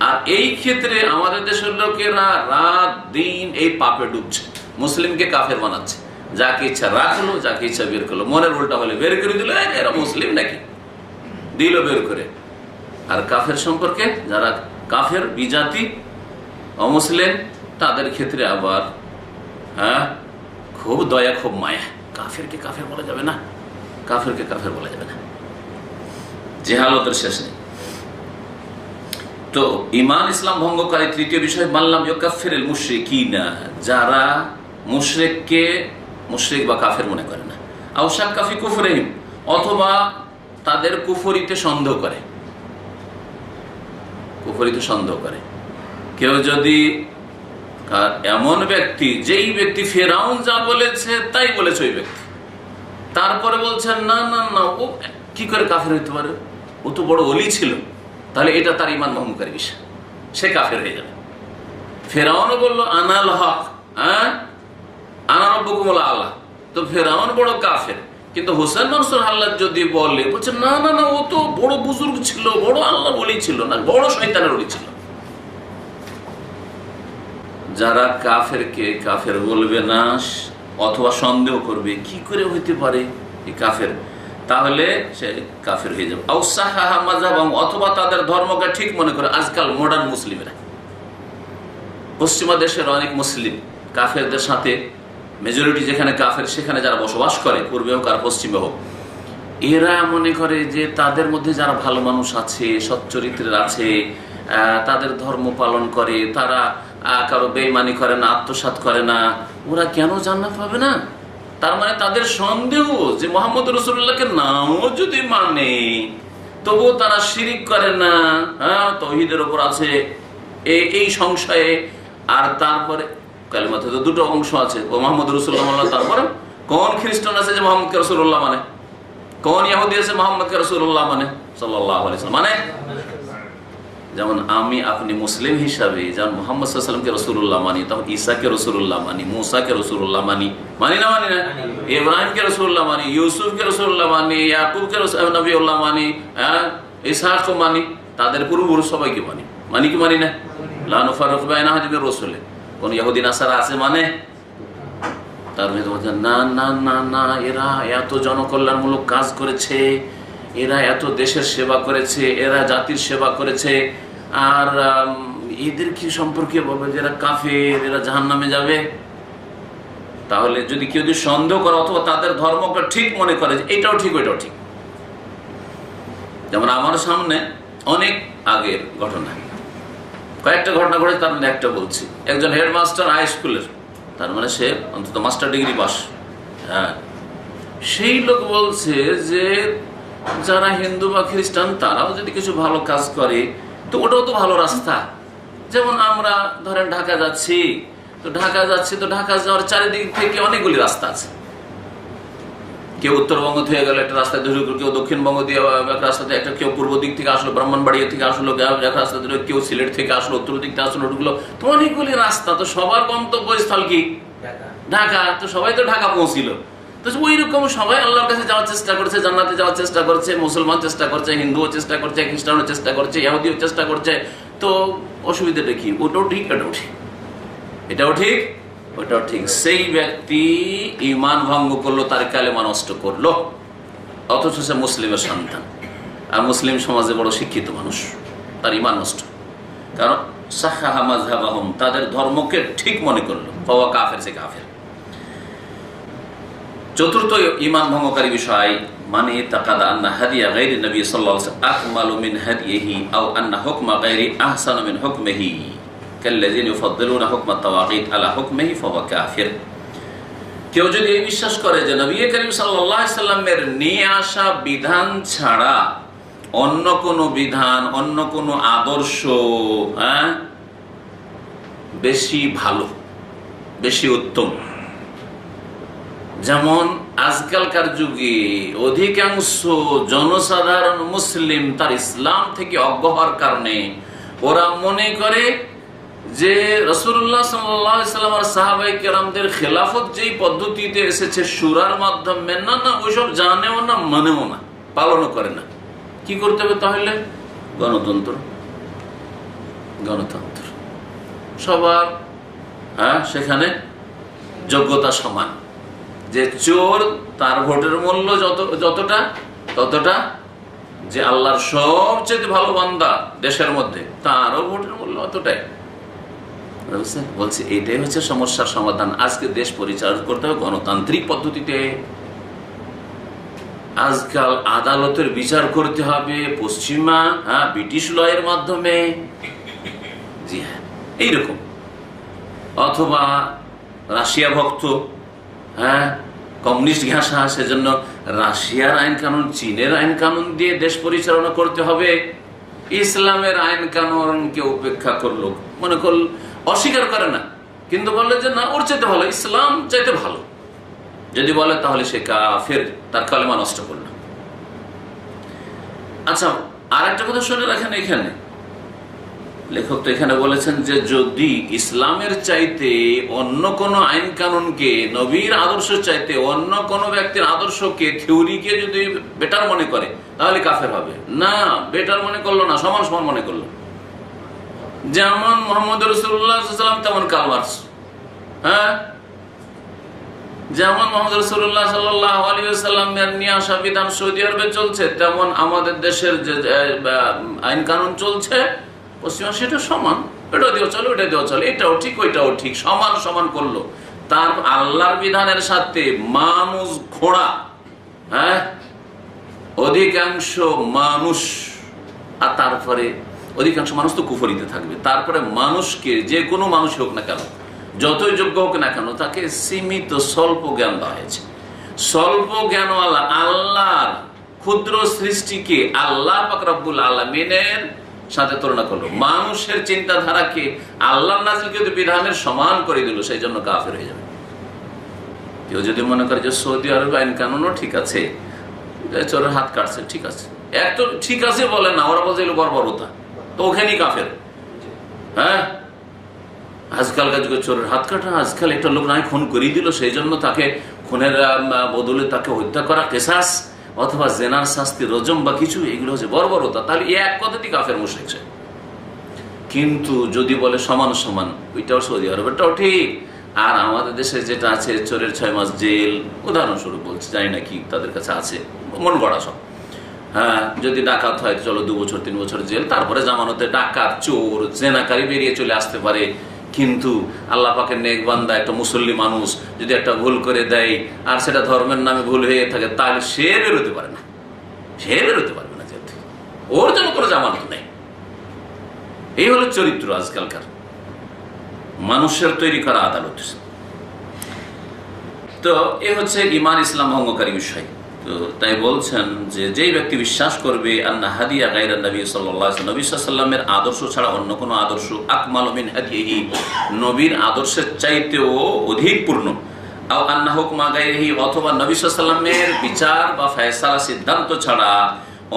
আর এই ক্ষেত্রে আমাদের দেশের লোকেরা রাত দিন এই পাপে ডুবছে, মুসলিমকে কাফের বানাচ্ছে। যাকে ইচ্ছা রাখলো, যাকে ইচ্ছা বের করলো, মনের উল্টা হলে বের করে দিল, এরা মুসলিম নাকি, দিল বের করে। আর কাফের সম্পর্কে, যারা কাফের বিজাতি অমুসলিম, তাদের ক্ষেত্রে আবার হ্যাঁ খুব দয়া, খুব মায়া। কাফেরকে কাফের বলা যাবে না, কাফেরকে কাফের বলা যাবে না, জেহালতের শেষ নেই। তো ঈমান ইসলাম ভঙ্গকারী তৃতীয় বিষয়, মাল্লাম ইউকাফিরুল মুশরিকিনা, যারা মুশরিককে মুশরিক বা কাফের মনে করে না, আও শাক্কা ফি কুফরিহিম, অথবা তাদের কুফরিতে সন্দেহ করে, কুফরিতে সন্দেহ করে। কেউ যদি, এমন ব্যক্তি, যেই ব্যক্তি ফেরাউন যা বলেছে তাই বলেছে ওই ব্যক্তি, তারপরে বলছেন না না না, ও কি করে কাফের হইতে পারে, ও তো বড় ওলি ছিল, তাহলে এটা তার ঈমান ভঙ্গকারী বিষয়, সে কাফের হয়ে যাবে। ফেরাউনও বললো আনাল হক, হ্যাঁ, আনা রাব্বুকুমুল আ'লা, তো ফেরাউন বড় কাফের। কিন্তু হোসেন মনসুর হাল্লাদ যদি বলে, বলছে না না না, ও তো বড় বুজুর্গ ছিল, বড় আল্লাহ ওলি ছিল না, বড় শয়তানের ওলি ছিল। যারা কাফেরকে কাফের বলবে না অথবা সন্দেহ করবে কি করে হইতে পারে এই কাফের, তাহলে সে কাফের হয়ে যাবে। অথবা তাদের ধর্মকে ঠিক মনে করে। আজকাল মডার্ন মুসলিমেরা, পশ্চিমা দেশের অনেক মুসলিম কাফেরদের সাথে, মেজরিটি যেখানে কাফের সেখানে যারা বসবাস করে, পূর্বে হোক আর পশ্চিমে হোক, এরা মনে করে যে তাদের মধ্যে যারা ভালো মানুষ আছে, সচ্চরিত্রের আছে, তাদের ধর্ম পালন করে, তারা কারো বেঈমানি করে না, আত্মসাৎ করে না, ওরা কেন জান্নাত পাবে না? তার মানে তাদের সন্দেহ যে মুহাম্মদ রাসূলুল্লাহকে নাও যদি মানে, তবুও তারা শিরিক করে না, হ্যাঁ, তাওহীদের উপর আছে এই সংশয়ে। আর তারপরে কালিমাতে তো দুটো অংশ আছে, ও মুহাম্মদ রাসূলুল্লাহ। তারপরে কোন খ্রিস্টান আছে যে মুহাম্মদকে রাসূলুল্লাহ মানে? কোন ইহুদি আছে মুহাম্মদকে রাসূলুল্লাহ মানে? সাল্লাল্লাহু আলাইহি ওয়াসাল্লাম মানে। যেমন আমি আপনি মুসলিম হিসাবে যেমন মুহাম্মদ সাল্লাল্লাহু আলাইহি ওয়াসাল্লামকে রাসূলুল্লাহ মানি, তখন ঈসাকে রাসূলুল্লাহ মানি, মূসাকে রাসূলুল্লাহ মানি, মানি না মানি না? ইব্রাহিমকে রাসূলুল্লাহ মানি, ইউসুফকে রাসূলুল্লাহ মানি, ইয়াকুবকে নবিউল্লাহ মানি, ইসহাককে মানি, তাদের পূর্বপুরুষ সবাইকে মানি, মানি কি মানি না? লা নুফাররিকু বাইনা আহাদিন মির রাসূলি। কোন ইহুদি নাসারা আছে মানে? তার মধ্যে না না না না, এরা এত জনকল্যাণমূলক কাজ করেছে, এরা এত দেশের সেবা করেছে, এরা জাতির সেবা করেছে, আর এদের কি সম্পর্কে বলবে যে এরা কাফের, এরা জাহান্নামে যাবে? তাহলে যদি কেউ যদি সন্দেহ করে অথবা তাদের ধর্মকে ঠিক মনে করে যে এটাও ঠিক ওইটাও ঠিক, যেমন আমার সামনে অনেক আগের ঘটনা, কয়েকটা ঘটনা ঘটে, তার মধ্যে একটা বলছি। একজন হেডমাস্টার হাই স্কুলের, তার মানে সে অন্তত মাস্টার ডিগ্রি পাস, হ্যাঁ, সেই লোক বলছে যে যারা হিন্দু বা খ্রিস্টান তারাও যদি কিছু ভালো কাজ করে তো ওটাও তো ভালো রাস্তা। যেমন আমরা ধরেন ঢাকা যাচ্ছি, তো ঢাকা যাওয়ার চারিদিক থেকে অনেকগুলি রাস্তা আছে। কেউ উত্তরবঙ্গ থেকে গেল একটা রাস্তা ধরে, কেউ দক্ষিণবঙ্গ দিয়ে এক রাস্তা দিয়ে, একটা কেউ পূর্ব দিক থেকে আসলো, ব্রাহ্মণবাড়িয়া থেকে আসলো এক রাস্তা ধরে, কেউ সিলেট থেকে আসলো, উত্তর দিক থেকে আসলো, ঢুকলো। তো অনেকগুলি রাস্তা, তো সবার গন্তব্যস্থল কি? ঢাকা। তো সবাই তো ঢাকা পৌঁছিল। তো ওই রকম সবাই আল্লাহর কাছে যাওয়ার চেষ্টা করছে, জান্নাতে যাওয়ার চেষ্টা করছে, মুসলমান চেষ্টা করছে, হিন্দুও চেষ্টা করছে, খ্রিস্টানও চেষ্টা করছে, ইহুদিও চেষ্টা করছে। তো অসুবিধাটা কি? ওটাও ঠিক, এটাও ঠিক, এটাও ঠিক, ওটাও ঠিক। সেই ব্যক্তি ঈমান ভঙ্গ করলো, তার কালেমা নষ্ট করলো, অথচ সে মুসলিমের সন্তান, আর মুসলিম সমাজে বড় শিক্ষিত মানুষ, তার ঈমান নষ্ট। কারণ সাহাহা মাযহাবাহুম, তাদের ধর্মকে ঠিক মনে করলো, ফাওয়া কাফের, সে কাফের। চতুর্থ ঈমান ভঙ্গকারী বিষয়, মানে তাকাদা আন্না হাদিয়া গায়রি নবী সাল্লাল্লাহু আলাইহি ওয়াসাল্লাম আকমালু মিন হাদিহি আও আন্না হুকমা গায়রি আহসানু মিন হুকমিহি কাল্লাযিনা ইউফাদ্দিলুনা হুকমা তাওয়াগীত আলা হুকমিহি ফাহুয়া কাফির। কেউ যদি এই বিশ্বাস করে যে নবী করিম সাল্লাল্লাহু আলাইহি ওয়াসাল্লামের নিয়ে আসা বিধান ছাড়া অন্য কোনো বিধান, অন্য কোনো আদর্শ বেশি ভালো, বেশি উত্তম, যেমন আজকালকার যুগে অধিকাংশ জনসাধারণ মুসলিম তার ইসলাম থেকে অজ্ঞ হওয়ার কারণে ওরা মনে করে যে রাসূলুল্লাহ সাল্লাল্লাহু আলাইহি ওয়াসাল্লাম আর সাহাবায়ে কেরামদের খেলাফত যেই পদ্ধতিতে এসেছে শুরার মাধ্যমে, না না ওইসব জানেও না, মানেও না, পালনও করে না। কি করতে হবে তাহলে? গণতন্ত্র, গণতন্ত্র, সবার সেখানে যোগ্যতা সমান, যে চোর তার ভোটের মূল্য যতটা ততটা, যে আল্লাহর সবচেয়ে ভালো বান্দা দেশের মধ্যে তারও ভোটের মূল্য অতটাই। বলছে এটাই হচ্ছে সমস্যার সমাধান। আজকে দেশ পরিচালনা করতে হবে গণতান্ত্রিক পদ্ধতিতে। আজকাল আদালতের বিচার করতে হবে পশ্চিমা ব্রিটিশ লয়ের মাধ্যমে, জি হ্যাঁ এইরকম। অথবা রাশিয়া ভক্ত, কমিউনিস্ট ঘাসা, সেজন্য রাশিয়ার আইন কানুন, চীনের আইন কানুন দিয়ে দেশ পরিচালনা করতে হবে। ইসলামের আইন কানুনকে উপেক্ষা করলো, মনে করল, অস্বীকার করে না, কিন্তু বললে যে না ওর চাইতে ভালো, ইসলাম চাইতে ভালো যদি বলে তাহলে সে কাফের, তার কালেমা নষ্ট করলো। আচ্ছা, আর একটা কথা শুনে রাখেন, এখানে লেখক তো এখানে বলেছেন যে যদি ইসলামের চাইতে অন্য কোন আইন কানুনকে, নবীর আদর্শ চাইতে অন্য কোন ব্যক্তির আদর্শকে, থিওরিকে যদি বেটার মনে করে তাহলে কাফের হবে না। বেটার মনে করলো না, সমান সমান মনে করলো। যেমন মুহাম্মদ রাসূলুল্লাহ সাল্লাল্লাহু আলাইহি ওয়াসাল্লাম তেমন কার্ল মার্কস, যেমন মুহাম্মদ রাসূলুল্লাহ সাল্লাল্লাহু আলাইহি ওয়াসাল্লামের নিয়ে আসা বিধান সৌদি আরবে চলছে, তেমন আমাদের দেশের যে আইন কানুন চলছে পশ্চিমা, সেটা সমান, এটা দিয়েও চলে, ওটা দিয়েও চলে, এটাও ঠিক ওইটাও ঠিক, সমান সমান করলো। তার আল্লাহর বিধানের সাথে মানুষ, ঘোড়া, অধিকাংশ মানুষ, আর তারপরে অধিকাংশ মানুষ তো কুফরিতে থাকবে। তারপরে মানুষকে, যে কোনো মানুষ হোক না কেন, যতই যোগ্য হোক না কেন, তাকে সীমিত স্বল্প জ্ঞান দেওয়া হয়েছে। স্বল্প জ্ঞানওয়ালা আল্লাহর ক্ষুদ্র সৃষ্টিকে আল্লাহ পাক রব্বুল আলামিনের সাথে তুলনা করলো, মানুষের চিন্তাধারাকে আল্লাহ নাযিলকৃত বিধানের সমান করে দিল, সেই জন্য কাফের হয়ে যাবে। কেউ যদি মনে করে যে সৌদি আরব আইন কানুনও ঠিক আছে, চোরের হাত কাটছে, ঠিক আছে, এক তো ঠিক আছে বলে না, ওরা বলছে বর্বরতা, তো ওখানেই কাফের। হ্যাঁ, আজকালকার যুগে চোরের হাত কাটা, আজকাল একটা লোক নাই খুন করিয়ে দিল, সেই জন্য তাকে খুনের বদলে তাকে হত্যা করা, কেসাস অথবা জেনার শাস্তি, রজম বা কিছু, এগুলো হচ্ছে বর্বরতা। তাহলে এক কথাতেই কাফের মুশরিক। কিন্তু যদি বলে সমান সমান, ওইটাও সৌদি আরবেরটাও ঠিক, আর আমাদের দেশে যেটা আছে চোরের 6 মাস জেল, উদাহরণস্বরূপ বলছি, জানি না কি তাদের কাছে আছে, মন গড়া সব। হ্যাঁ, যদি ডাকাত হয় চলো 2 বছর 3 বছর জেল, তারপরে জামানতে ডাকাত চোর জেনাকারী বেরিয়ে চলে আসতে পারে। কিন্তু আল্লাহ পাকের নেক বান্দা একটা মুসল্লি মানুষ যদি একটা ভুল করে দেয় আর সেটা ধর্মের নামে ভুল হয়ে থাকে, তাহলে সে বেরোতে পারে না, সে বেরোতে পারবে না, যেতে ওর জন্য কোনো জামানত নেই। এই হলো চরিত্র আজকালকার মানুষের তৈরি করা আদালত। তো এ হচ্ছে ঈমান ইসলাম ভঙ্গকারী বিষয়। তো তাই বলছেন যে যেই ব্যক্তি বিশ্বাস করবে আন্না হাদিয়া গায়রান নবী সাল্লাল্লাহু আলাইহি ওয়াসাল্লাম, নবী সাল্লাল্লাহু আলাইহি ওয়াসাল্লামের আদর্শ ছাড়া অন্য কোনো আদর্শ আকমালু মিন হাদিহি, নবীর আদর্শের চাইতেও অধিক পূর্ণ, আও আন্না হুকমা গায়রিহি, অথবা নবী সাল্লাল্লাহু আলাইহি ওয়াসাল্লামের বিচার বা ফয়সালা সিদ্ধান্ত ছাড়া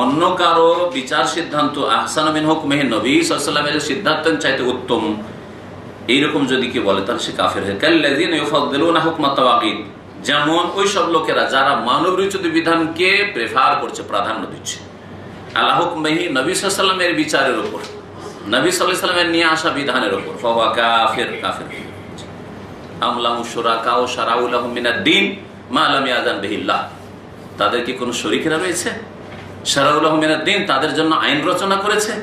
অন্য কারো বিচার সিদ্ধান্ত আহসানু মিন হুকমিহি, নবী সাল্লাল্লাহু আলাইহি ওয়াসাল্লামের সিদ্ধান্তের চাইতে উত্তম, এইরকম যদি কি বলে তাহলে সে কাফের হয়। কাল্লাযিনা ইউফাদ্দিলুনা হুকমা তাওয়াগীত, যেমন ওই সব লোকেরা যারা মানবরচিত বিধানকে প্রেফার করছে, প্রাধান্য দিচ্ছে আলা হুকমিহি, নবী সাল্লাল্লাহু আলাইহি ওয়াসাল্লামের বিচারের উপর, নবী সাল্লাল্লাহু আলাইহি ওয়াসাল্লামের নিয়ে আসা বিধানের উপর, ফাহুয়া কাফির, কাফির। আম লাহু শুরাকা ও শারাউ লাহুম মিনাদ-দ্বীন মা লাম ইয়াযান বিহিল্লাহ, তাদের কি কোনো শরীকেরা রয়েছে? শারাউ লাহুম মিনাদ-দ্বীন, তাদের জন্য আইন রচনা করেছে।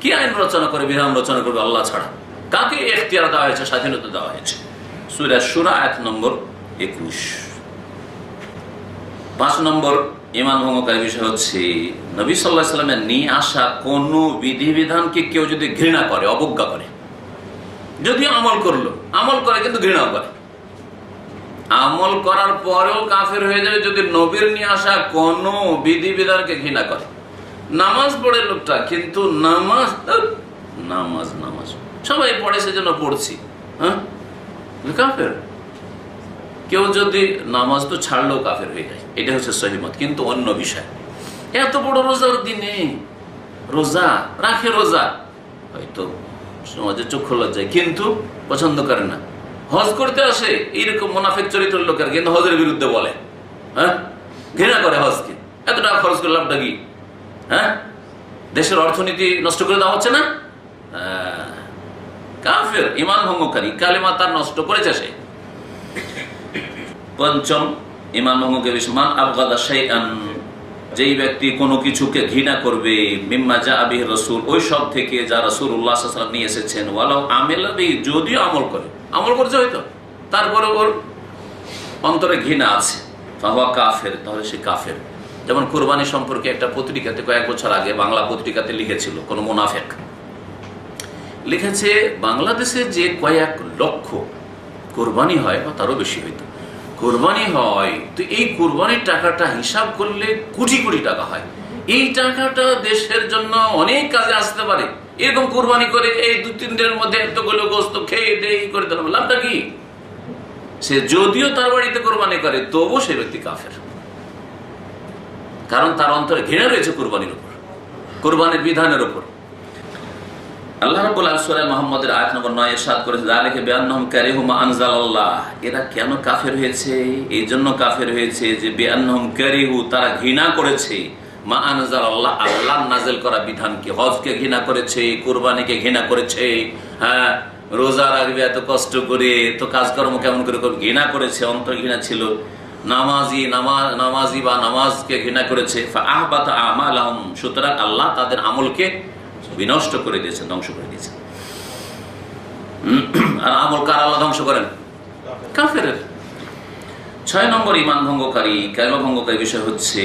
কি আইন রচনা করে, বিধান রচনা করবে আল্লাহ ছাড়া? কাকে ইখতিয়ার দেওয়া হয়েছে, স্বাধীনতা দেওয়া হয়েছে? সূরা সূরা আয়াত নম্বর 21। 5 নম্বর ঈমান ভঙ্গকারী বিষয় হচ্ছে নবী সাল্লাল্লাহু আলাইহি ওয়াসাল্লামের নিয়ে আসা কোন বিধিবিধানকে কেউ যদি ঘৃণা করে, অবজ্ঞা করে, যদি আমল করলো, আমল করে কিন্তু ঘৃণা করে, আমল করার পরেও কাফের হয়ে যাবে যদি নবীর নিয়ে আসা কোন বিধিবিধানকে ঘৃণা করে। নামাজ পড়ে লোকটা, কিন্তু নামাজ নামাজ নামাজ সবাই পড়ে সেজন্য পড়ছি, হ্যাঁ, কাফের। কেউ যদি নামাজ তো ছাড়লেও কাফের হয়ে যায়, এটা হচ্ছে সহিহ মত। কিন্তু অন্য বিষয়, এত বড় রোজার দিনে রোজা রাখে, রোজা হয়তো সমাজে চক্ষু লজ্জায়, কিন্তু পছন্দ করে না। হজ করতে আসে এইরকম মুনাফিক চরিত্রের লোকের, কিন্তু হজের বিরুদ্ধে বলে, হ্যাঁ, ঘৃণা করে হজকে, এত টাকা খরচ করে লাভটা কি? হ্যাঁ, দেশের অর্থনীতি নষ্ট করে দেওয়া হচ্ছে না? কাফের, ঈমান ভঙ্গকারী, কালেমা তার নষ্ট করেছে সে। 5ম ঈমান ভঙ্গকারী বিষয়, মান আবগাদা শাইআন, যেই ব্যক্তি কোনো কিছুকে ঘৃণা করবে, মিম্মা জাআ বিহি রাসূল, ওই সব থেকে যা রাসূলুল্লাহ সাল্লাল্লাহু আলাইহি ওয়াসাল্লাম নিয়ে এসেছেন, ওয়ালাউ আমিলা বিহি, যদিও আমল করে, আমল করছে হয়তো, তারপরে ওর অন্তরে ঘৃণা আছে, ফাহুয়া কাফের, তাহলে সে কাফের। যেমন কুরবানি সম্পর্কে একটা পত্রিকাতে কয়েক বছর আগে, বাংলা পত্রিকাতে লিখেছিল কোন মুনাফিক, লিখেছে বাংলাদেশে যে কয়েক লক্ষ কোরবানি হয় বা তারও বেশি হইতো কোরবানি হয়, তো এই কোরবানির টাকাটা হিসাব করলে কোটি কোটি টাকা হয়। এই টাকাটা দেশের জন্য অনেক কাজে আসতে পারে। এরকম কোরবানি করে এই 2-3 দিনের মধ্যে এতগুলো গোস্ত খেয়ে দেই করে দিলাম, লাভটা কি? সে যদিও তার বাড়িতে কোরবানি করে, তবুও সে ব্যক্তি কাফের, কারণ তার অন্তরে ঘৃণা রয়েছে কোরবানির উপর, কোরবানির বিধানের উপর। আল্লাহ রাব্বুল আলামিন সূরা মুহাম্মদের আয়াত নম্বর 9 ইরশাদ করেছেন, যালিকা বিআন্নাহুম কারিহু মা আনজালাল্লাহ, এরা কেন কাফের হয়েছে? এই জন্য কাফের হয়েছে যে বিআন্নাহুম কারিহু, তারা ঘৃণা করেছে, মা আনজালাল্লাহ, আল্লাহ নাযিল করা বিধানকে। হজকে ঘৃণা করেছে, কুরবানিকে ঘৃণা করেছে, হ্যাঁ, রোজা রাখবে এত কষ্ট করে, তো কাজকর্ম কেমন করে করবে, ঘৃণা করেছে, অন্তর ঘৃণা ছিল। নামাজি বা নামাজকে ঘৃণা করেছে, ফাআহবাতা আমালাহুম, সুতরাং আল্লাহ তাদের আমলকে বিনষ্ট করে দিয়েছেন, ধ্বংস করে দিয়েছেন। আর আমল কার আল্লাহ ধ্বংস করেন? কাফের। 6 নম্বর ঈমান ভঙ্গকারী, কালেমা ভঙ্গকারী বিষয় হচ্ছে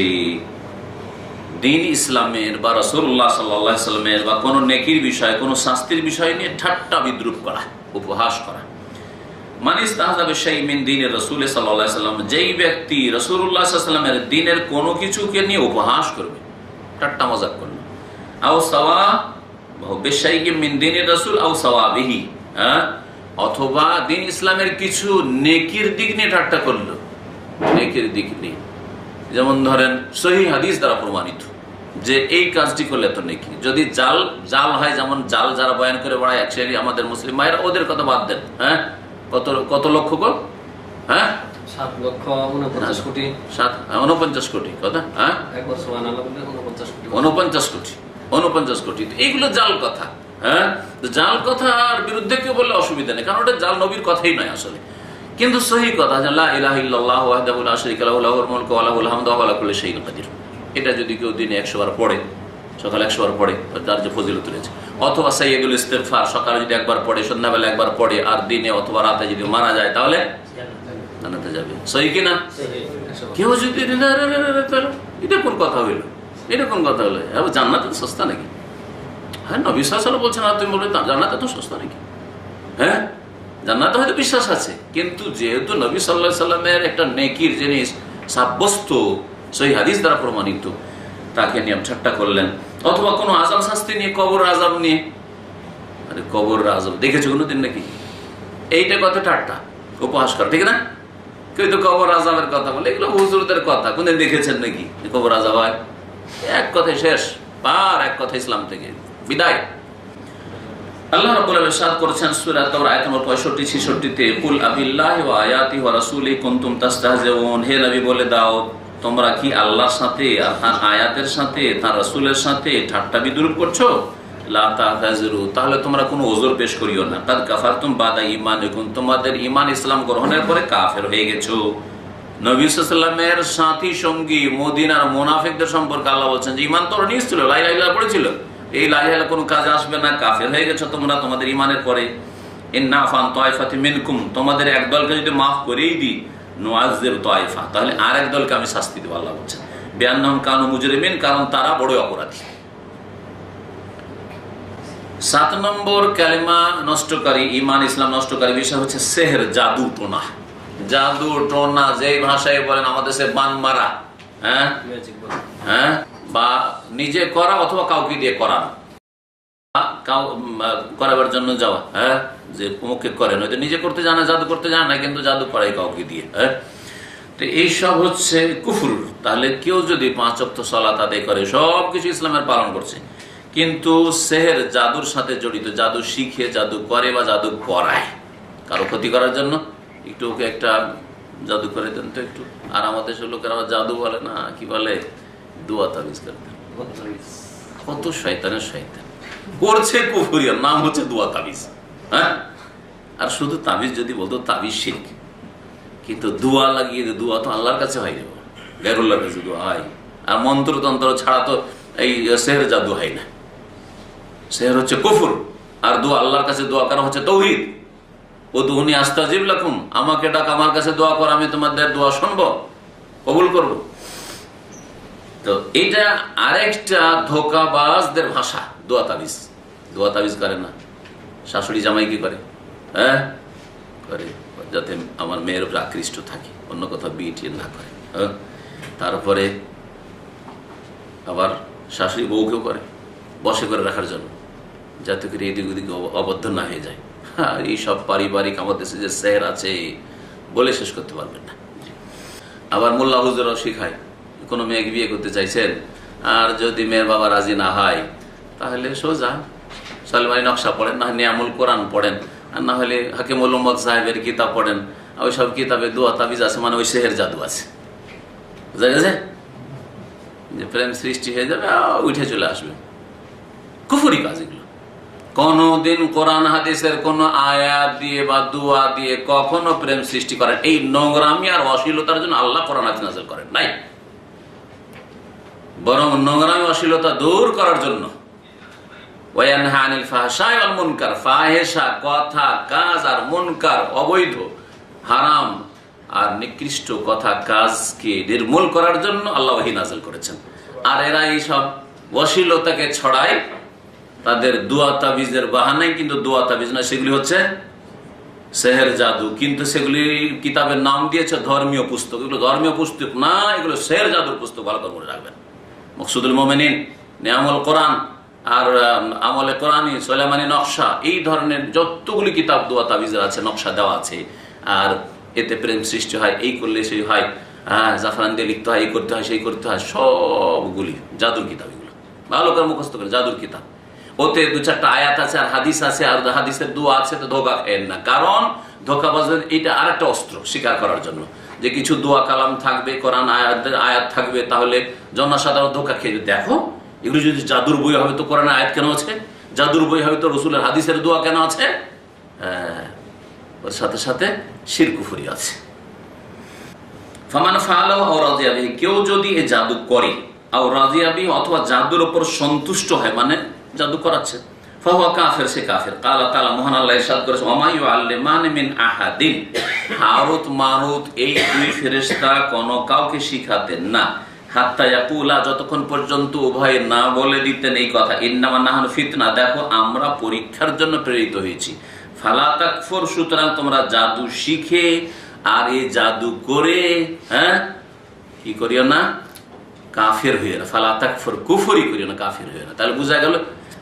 দ্বীন ইসলামের বা রাসূলুল্লাহ সাল্লাল্লাহু আলাইহি ওয়াসাল্লামের বা কোনো নেকির বিষয়, কোনো শাস্তির বিষয় নিয়ে ঠাট্টা বিদ্রুপ করা, উপহাস করা। যেই ব্যক্তি রাসূলুল্লাহ সাল্লাল্লাহু আলাইহি ওয়াসাল্লামের দ্বীনের কোনো কিছুকে নিয়ে উপহাস করবে, ঠাট্টা মজাক করবে, আও সাওয়া বিশাইইন মিন দ্বীনির রাসূল আও সাওয়াবিহি, অথবা দ্বীন ইসলামের কিছু নেকির দিক নিয়ে ঠাট্টা করলো, নেকির দিক নিয়ে, যেমন ধরেন সহিহ হাদিস দ্বারা প্রমাণিত যে এই কাজটি করলে তো নেকি। যদি জাল হয়, যেমন জাল যারা বয়ান করে বেড়ায় এক শ্রেণী আমাদের মুসলিম ভাইয়েরা, ওদের কথা বাদ দেন। কত লক্ষ গো? 49 কোটি কথা, 49 কোটি। এইগুলো জাল কথা। জাল কথার বিরুদ্ধে কেউ বললে অসুবিধা নেই, কারণ ওটা জাল নবীর কথাই নয় আসলে। কিন্তু সহি কথা, লা ইলাহা ইল্লাল্লাহু ওয়াহদাহু লা শারীকা লাহু লাহুল মুলকু ওয়া লাহুল হামদু ওয়া আলা কুল্লি শাইইন কাদির, এটা যদি কেউ দিনে 100 বার পড়ে, সকালে 100 বার পড়ে, তার যে ফজিলত রয়েছে। অথবা সাইয়্যিদুল ইস্তিগফার সকালে যদি একবার পড়ে, সন্ধ্যাবেলা একবার পড়ে, আর দিনে অথবা রাতে যদি মারা যায় তাহলে জান্নাতে যাবে। সহি কি না? কেউ যদি এটা কোন কথা হইল, এটা কোন কথা হলো? জান্নাত তো সস্তা নাকি? নবী সাল্লাল্লাহু আলাইহি ওয়াসাল্লাম বলছেন, আর তুমি বলবে জান্নাত এত সস্তা নাকি? জান্নাতে হয়তো বিশ্বাস আছে, কিন্তু যেহেতু নবী সাল্লাল্লাহু আলাইহি ওয়াসাল্লামের একটা নেকির জিনিস সাব্যস্ত সহিহ হাদিস দ্বারা প্রমাণিত, তাকে নিয়ে ঠাট্টা করলেন। অথবা কোনো আযাব শাস্তি নিয়ে, কবর আযাব নিয়ে, আরে কবর আযাব দেখেছো কোনোদিন নাকি? এইটা কত ঠাট্টা, উপহাস করা, ঠিক না? কেউ তো কবর আযাবের কথা বলে, এগুলো হুজুরদের কথা, কোনদিন দেখেছেন নাকি কবর আযাব হয়? এক কথায় শেষ, পার এক কথা, ইসলাম থেকে বিদায়। আল্লাহ রাব্বুল আলামিন ইরশাদ করেছেন সূরা তাওরা আয়াত নম্বর 65-66-তে, কুল আবিল্লাহি ওয়া আয়াতিহি ওয়া রাসূলিহি কুনতুম তাস্তাহজিউন, হে নবী বলে দাও, তোমরা কি আল্লাহর সাথে আর তার আয়াতের সাথে, তার রাসূলের সাথে ঠাট্টা বিদ্রূপ করছো? লা তা'তাযিরু, তাহলে তোমরা কোনো ওযর পেশ করিও না। কাদ কাফারতুম বাদা ঈমানিকুম, তোমাদের ঈমান ইসলাম গ্রহণের পরে কাফের হয়ে গেছো। নবী সাল্লাল্লাহু আলাইহি ওয়াসাল্লামের সাথী সঙ্গী মদিনার মুনাফিকদের সম্পর্কে আল্লাহ বলছেন যে ঈমান তোরা নিয়েছিল, লা ইলাহা ইল্লাল্লাহ পড়েছিল, এই লা ইলাহা ইল্লাল্লাহ কোনো কাজে আসবে না, কাফের হয়ে গেছো তোমরা তোমাদের ঈমানের পরে। ইন্না ফান তায়ফাতি মিনকুম, তোমাদের এক দলকে যদি মাফ করেই দিই, নুআযযিব তায়ফা, তাহলে আর এক দলকে আমি শাস্তি দেব, আল্লাহ বলছেন। বিআন্নাহুম কানু মুজরিমিন, কারণ তারা বড় অপরাধী। 7 নম্বর কালেমা নষ্টকারী, ঈমান ইসলাম নষ্টকারী বিষয় হচ্ছে সেহর, জাদু টোনা। জাদু টোনা যেই ভাষায় বলেন আমাদের সে বান মারা, বা নিজে করা অথবা কাউকে দিয়ে করানো, করাবার জন্য যাওয়া, যে মুখে করেন, হয়তো নিজে করতে জানা, জাদু করতে জানা না, কিন্তু জাদু করাই কাউকে দিয়ে। তো এইসব হচ্ছে কুফর। তাহলে কেউ যদি 5 ওয়াক্ত সালাত আদায় করে, সবকিছু ইসলামের পালন করছে, কিন্তু সেহের, জাদুর সাথে জড়িত, জাদু শিখে জাদু করে বা জাদু করায় কারো ক্ষতি করার জন্য, একটু ওকে একটা জাদু করে দেন তো একটু। আর আমাদের লোকেরা জাদু বলে না, কি বলে, দোয়া তাবিজ করতে। কত শয়তানের শয়তান করছে, কুফরিয়ার নাম হচ্ছে দোয়া তাবিজ। আর শুধু তাবিজ যদি বলতো তাবিজ শিরক, কিন্তু দোয়া লাগিয়ে, দোয়া তো আল্লাহর কাছে হয় না, গায়রুল্লাহর কাছে দোয়া হয়। আর মন্ত্রতন্ত্র ছাড়া তো এই সেহর জাদু হয় না। সেহর হচ্ছে কুফর, আর দোয়া, আল্লাহর কাছে দোয়া করা হচ্ছে তাওহীদ। উদউনি আস্তাজিব লাকুম, আমাকে ডাক, আমার কাছে দোয়া কর, আমি তোমাদের দোয়া শুনবো, কবুল করব। তো এটা আরেকটা ধোঁকাবাজদের ভাষা, দোয়া তাবিজ। দোয়া তাবিজ করে না, শাশুড়ি জামাই কি করে? করে যাতে আমার মেয়ের উপরে আকৃষ্ট থাকে, অন্য কথা বিয়ে না করে। তারপরে আবার শাশুড়ি বউকেও করে, বসে করে রাখার জন্য, যাতে করে এদিক ওদিক অবদ্ধ না হয়ে যায়। এইসব পারিবারিক আমাদের দেশে যে সেহর আছে, বলে শেষ করতে পারবেন না। আবার মোল্লা হুজুরও শিখায়, কোনো মেয়েকে বিয়ে করতে চাইছেন, আর যদি মেয়ের বাবা রাজি না হয়, তাহলে সোজা সালমানি নকশা পড়েন, না নিয়ামুল কোরআন পড়েন, আর না হলে হাকিমুল উম্মত সাহেবের কিতাব পড়েন। ওই সব কিতাবে দোয়া তাবিজ আছে, মানে ওই সেহের জাদু আছে, বুঝা গেছে? যে প্রেম সৃষ্টি হয়ে যাবে, উঠে চলে আসবে। কুফরি কাজ এগুলো। কোনদিন কোরআন হাদিসের কোন আয়াত দিয়ে বা দোয়া দিয়ে কখনো প্রেম সৃষ্টি করেন, এই নোংরামি আর অশ্লীলতার জন্য আল্লাহ কোরআন হাদিস নাযিল করেন নাই, বরং নোংরামি অশ্লীলতা দূর করার জন্য। ওয়ায়ানহা আনিল ফাহশাই ওয়াল মুনকার, ফাহেশা কথা কাজ আর মুনকার অবৈধ হারাম আর নিকৃষ্ট কথা কাজকে নির্মূল করার জন্য আল্লাহ ওহী নাযিল করেছেন। আর এরা এইসব অশ্লীলতাকে ছড়ায় তাদের দোয়া তাবিজের বাহানায়, কিন্তু দোয়া তাবিজ না, সেগুলি হচ্ছে সেহের জাদু, কিন্তু সেগুলি কিতাবের নাম দিয়েছে ধর্মীয় পুস্তক। এগুলো ধর্মীয় পুস্তক না, এগুলো সেহের জাদুর পুস্তক। ভালো করে মনে রাখবেন। মকসুদুল মোমেনিন, নিয়ামুল কোরআন, আর আমলে কোরআনী, সোলেমানি নকশা, এই ধরনের যতগুলি কিতাব দোয়া তাবিজের আছে, নকশা দেওয়া আছে। আর এতে প্রেম সৃষ্টি হয়, এই করলে সেই হয়, জাফরান দিয়ে লিখতে হয়, এই করতে হয়, সেই করতে হয়, সবগুলি জাদুর কিতাব। এগুলো ভালো করে মুখস্থ করে, জাদুর কিতাব। ওতে দু চারটা আয়াত আছে আর হাদিস আছে, আর হাদিসের দোয়া আছে, তো ধোকা খেয়েন না। কারণ ধোকাবাজের এটা আর একটা অস্ত্র স্বীকার করার জন্য, যে কিছু দোয়া কালাম থাকবে, কোরআন আয়াত থাকবে, তাহলে জনসাধারণ ধোকা খেয়ে দেখো এগুলো যদি জাদুর বই হবে তো কোরআন আয়াত কেন আছে, জাদুর বই হবে তো রসুলের হাদিসের দোয়া কেন আছে? ওর সাথে সাথে শিরক কুফরি আছে। ফামান ফাআলাহু আও রাদিয়া বিহি, কেউ যদি এই জাদু করে, আও রাদিয়া বিহি, অথবা জাদুর উপর সন্তুষ্ট হয়, মানে জাদু করাচ্ছে, ফাহুয়া কাফির, সে কাফির। আল্লাহ তাআলা, মহান আল্লাহ ইরশাদ করেছেন, ওয়া মা ইউআল্লিমানি মিন আহাদিন, হারুত মারুত এই দুই ফেরেশতা কোনো কাউকে শিখাতেন না, হাত্তা ইয়াকুলা, যতক্ষণ পর্যন্ত উভয়ে না বলে দিতেন এই কথা, ইন্নামা নাহনু ফিতনা, দেখো আমরা পরীক্ষার জন্য প্রেরিত হয়েছি। ফালা তাকফুর, সুতরাং তোমরা জাদু শিখে আর এই জাদু করে কি করিও না, কাফের হইও না। ফালা তাকফুর, কুফরি করিও না, কাফের হইও না। তাহলে বোঝা গেল,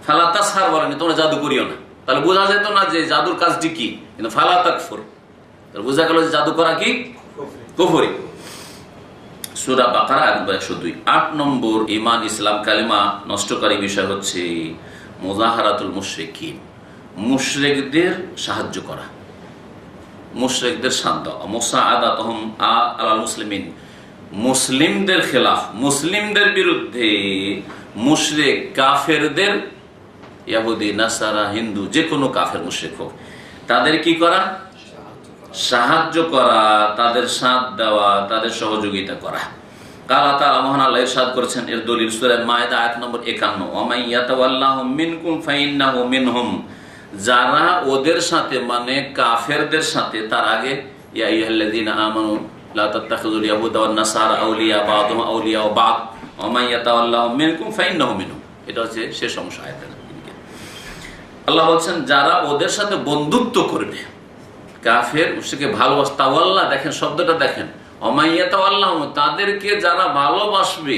ফালা তাসহার বলেনি তোমরা জাদু করিও না, তাহলে বোঝা যেত না যে জাদুর কাজটি কি, কিন্তু ফালা তাকফুর, তাহলে বোঝা গেল যে জাদু করা কি, কুফরি। সূরা বাকারা 102। 8 নম্বর ঈমান ইসলাম কালিমা নষ্টকারী বিষয় হচ্ছে মুজাহারাতুল মুশরিকিন, মুশরিকদের সাহায্য করা, মুশরিকদের সাথ দেওয়া, মুসাআদাতুহুম আলাল মুসলিমিন, মুসলিমদের খেলাফ, মুসলিমদের বিরুদ্ধে মুশরিক কাফেরদের, ইহুদি নাসারা হিন্দু যে কোনো কাফের মুশরিক হোক, তাদের কি করা, সাহায্য করা, তাদের সাথ দেওয়া, তাদের সহযোগিতা করা। আল্লাহ তাআলা, মহান আল্লাহ ইরশাদ করেছেন, এর দলিল সূরা মায়েদা আয়াত নম্বর 51, ওয়া মান ইয়াতাওয়াল্লাহুম মিনকুম ফাইন্নাহু মিনহুম, যারা ওদের সাথে মানে কাফেরদের সাথে, তার আগে ইয়া আইয়ুহাল্লাযীনা আমানু লা তাত্তাখিযুল ইয়াহুদা ওয়ান নাসারা আউলিয়া বা'দুহুম আউলিয়া বা'দ ওয়া মান ইয়াতাওয়াল্লাহুম মিনকুম ফাইন্নাহু মিনহুম। এটা হচ্ছে শেষ অংশ আয়াতের। আল্লাহ বলছেন যারা ওদের সাথে বন্ধুত্ব করবে, কাফের মুশরিককে ভালোবাসে, তাওয়াল্লা, দেখেন শব্দটা দেখেন, ওমাইয়া তাওয়াল্লাহ, তাদেরকে যারা ভালোবাসবে,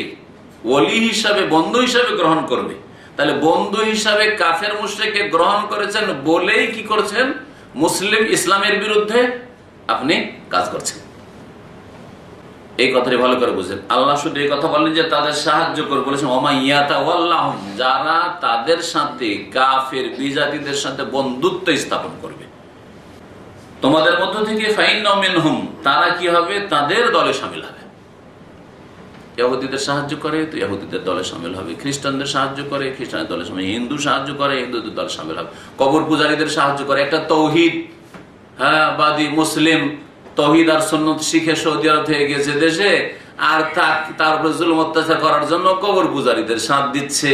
ওলি হিসাবে, বন্ধু হিসাবে গ্রহণ করবে। তাহলে বন্ধু হিসাবে কাফের মুশরিককে গ্রহণ করেছেন বলেই কি করছেন, মুসলিম ইসলামের বিরুদ্ধে আপনি কাজ করছেন। এই কথাটি ভালো করে বুঝেন। আল্লাহ শুধু এই কথা বলেন যে তাদের সাহায্য করবে, বলেছেন ওমাইয়া তাওয়াল্লাহ, যারা তাদের সাথে, কাফের বিজাতিদের সাথে বন্ধুত্ব স্থাপন করবে তোমাদের মধ্য থেকে, ফাইন্নাহু মিনহুম, তারা কি হবে, তাদের দলে শামিল হবে। ইহুদিদের সাহায্য করে তো ইহুদিদের দলে শামিল হবে, খ্রিস্টানদের সাহায্য করে খ্রিস্টানদের দলে শামিল, হিন্দু সাহায্য করে হিন্দুদের দলে শামিল হবে, কবর পূজারীদের সাহায্য করে। একটা তৌহিদ বাদী মুসলিম তৌহিদ আর সুন্নাত শিখে সৌদি আরব হয়ে গেছে দেশে, আর তার উপরে জুলুম অত্যাচার করার জন্য কবর পূজারীদের সাথ দিচ্ছে,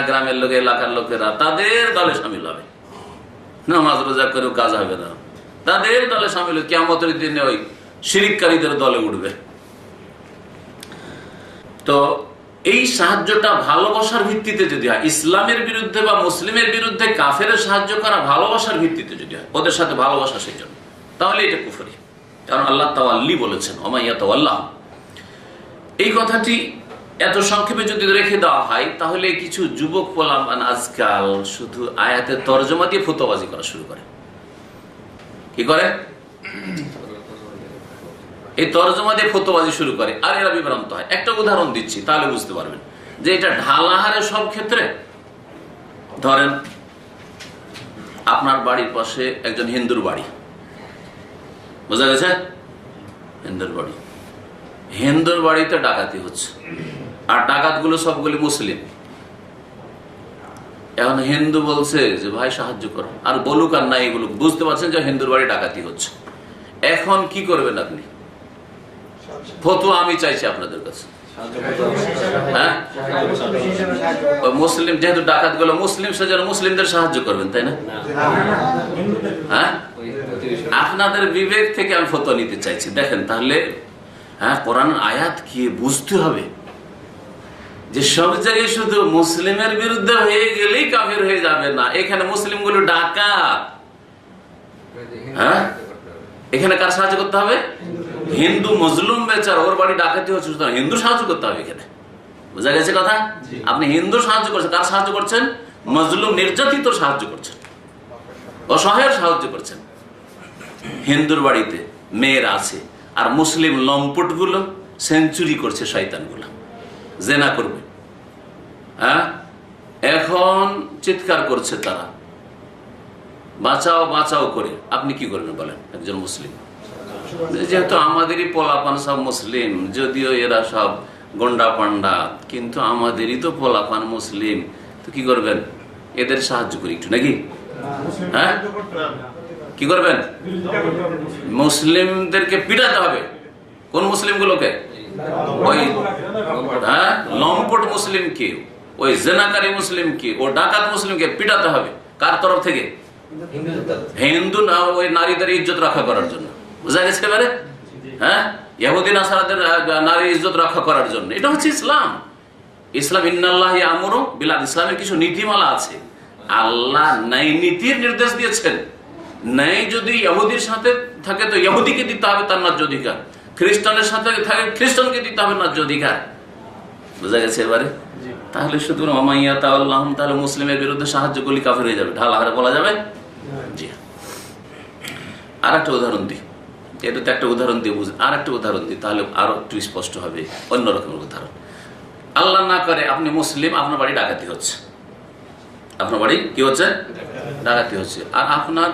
গ্রামের লোক, এলাকার লোকেরা তাদের দলে শামিল হবে। নামাজ রোজা করেও কাজ হবে না, তাদের দলে শামিল, কিয়ামতের দিনে ওই শিরিককারীদের দলে উঠবে। তো এই সাহায্যটা ভালোবাসার ভিত্তিতে যদি হয়, ইসলামের বিরুদ্ধে বা মুসলিমের বিরুদ্ধে কাফের সাহায্য করা ভালোবাসার ভিত্তিতে যদি হয়, ওদের সাথে ভালোবাসা সেই জন্য, তাহলে এটা কুফরি। কারণ আল্লাহ তাওয়াল্লি বলেছেন, ওমাইয়া তাওয়াল্লাহ। এই কথাটি এত সংক্ষেপে যদি রেখে দেওয়া হয়, তাহলে কিছু যুবক পোলাপান আজকাল শুধু আয়াতের তরজমা দিয়ে ফতোয়াবাজি করা শুরু করে। কি করে? এই তরজমা দিয়ে ফতোয়াবাজি শুরু করে, আর এরা বিভ্রান্ত হয়। একটা উদাহরণ দিচ্ছি, তাহলে বুঝতে পারবেন যে এটা ঢালাহারে সব ক্ষেত্রে। ধরেন আপনার বাড়ির পাশে একজন হিন্দুর বাড়ি, বোঝা গেছে, হিন্দুর বাড়ি, হিন্দুর বাড়িতে ডাকাতি হচ্ছে, আর ডাকাতগুলো সবগুলি মুসলিম। এখন হিন্দু বলছে যে ভাই সাহায্য করো, আর বলুক আর নাই বলুক, বুঝতে পারছেন যে হিন্দুর বাড়ি ডাকাতি হচ্ছে। এখন কি করবেন আপনি? ফতোয়া আমি চাইছি আপনাদের কাছে। মুসলিম যেহেতু ডাকাত গুলো মুসলিম, সেজন্য মুসলিমদের সাহায্য করবেন, তাই না? আপনাদের বিবেক থেকে আমি ফতোয়া নিতে চাইছি। দেখেন তাহলে কোরআন আয়াত কি বুঝতে হবে যে সব জায়গায় শুধু মুসলিমের বিরুদ্ধে হয়ে গেলেই কাফের হয়ে যাবে না। এখানে মুসলিমগুলো ডাকাত, হ্যাঁ, এখানে কার সাহায্য করতে হবে? হিন্দু মজলুম বেচারা, ওর বাড়ি ডাকাতি হচ্ছে, সুতরাং হিন্দু সাহায্য করতে হবে। এখানে বোঝা গেছে কথা? আপনি হিন্দু সাহায্য করছেন, কার সাহায্য করছেন? মজলুম নির্যাতিত সাহায্য করছেন, অসহায়ের সাহায্য করছেন। হিন্দুর বাড়িতে মেয়েরা আছে, আর মুসলিম লম্পট গুলো সেঞ্চুরি করছে, শয়তান গুলো জেনা করবে। হ্যাঁ, এখন চিৎকার করছে তারা, বাঁচাও বাঁচাও করে। আপনি কি করবেন বলেন একজন মুসলিম? যেহেতু আমাদেরই পোলাপান সব মুসলিম, যদিও এরা সব গন্ডা পান্ডা, কিন্তু আমাদেরই তো পোলাপান মুসলিম, তো কি করবেন? এদের সাহায্য করি একটু নাকি? হ্যাঁ, কি করবেন? মুসলিমদেরকে পিটাতে হবে। কোন মুসলিমগুলোকে? ওই হ্যাঁ লম্পট মুসলিমকে, ওই জেনাকারী মুসলিমকে, ও ডাকাত মুসলিমকে পিটাতে হবে। কার তরফ থেকে? হিন্দু না, ওই নারীদের ইজ্জত রক্ষা করার জন্য। বুঝা গেছে এবারে? হ্যাঁ, ইহুদি নাসারাদের নারীর ইজ্জত রক্ষা করার জন্য। এটা হচ্ছে ইসলাম। ইসলাম ইন্নাল্লাহ ইয়ামুরু বিল আদল। ইসলামের কিছু নীতিমালা আছে। আল্লাহ ন্যায় নীতির নির্দেশ দিয়েছেন। ন্যায় যদি ইহুদির সাথে থাকে তো ইহুদিকে দিতে হবে তার ন্যায্য অধিকার, খ্রিস্টানের সাথে থাকে খ্রিস্টানকে দিতে হবে ন্যায্য অধিকার। বুঝা গেছে এবারে? তাহলে শুধু মামাইয়া তাআল্লাহ, তাহলে মুসলিমের বিরুদ্ধে সাহায্য করলে কাফের হয়ে যাবে, ঢাল হারে বলা যাবে? জি। আর একটা উদাহরণ দিই, এটা তো একটা উদাহরণ দিয়ে বুঝুন। আর একটা উদাহরণ দিই, তাহলে আরো একটু স্পষ্ট হবে। অন্য রকমের উদাহরণ। আল্লাহ না করে আপনি মুসলিম, আপনার বাড়ি ডাকাতি হচ্ছে, আপনার বাড়ি কি হচ্ছে? ডাকাতি হচ্ছে। আর আপনার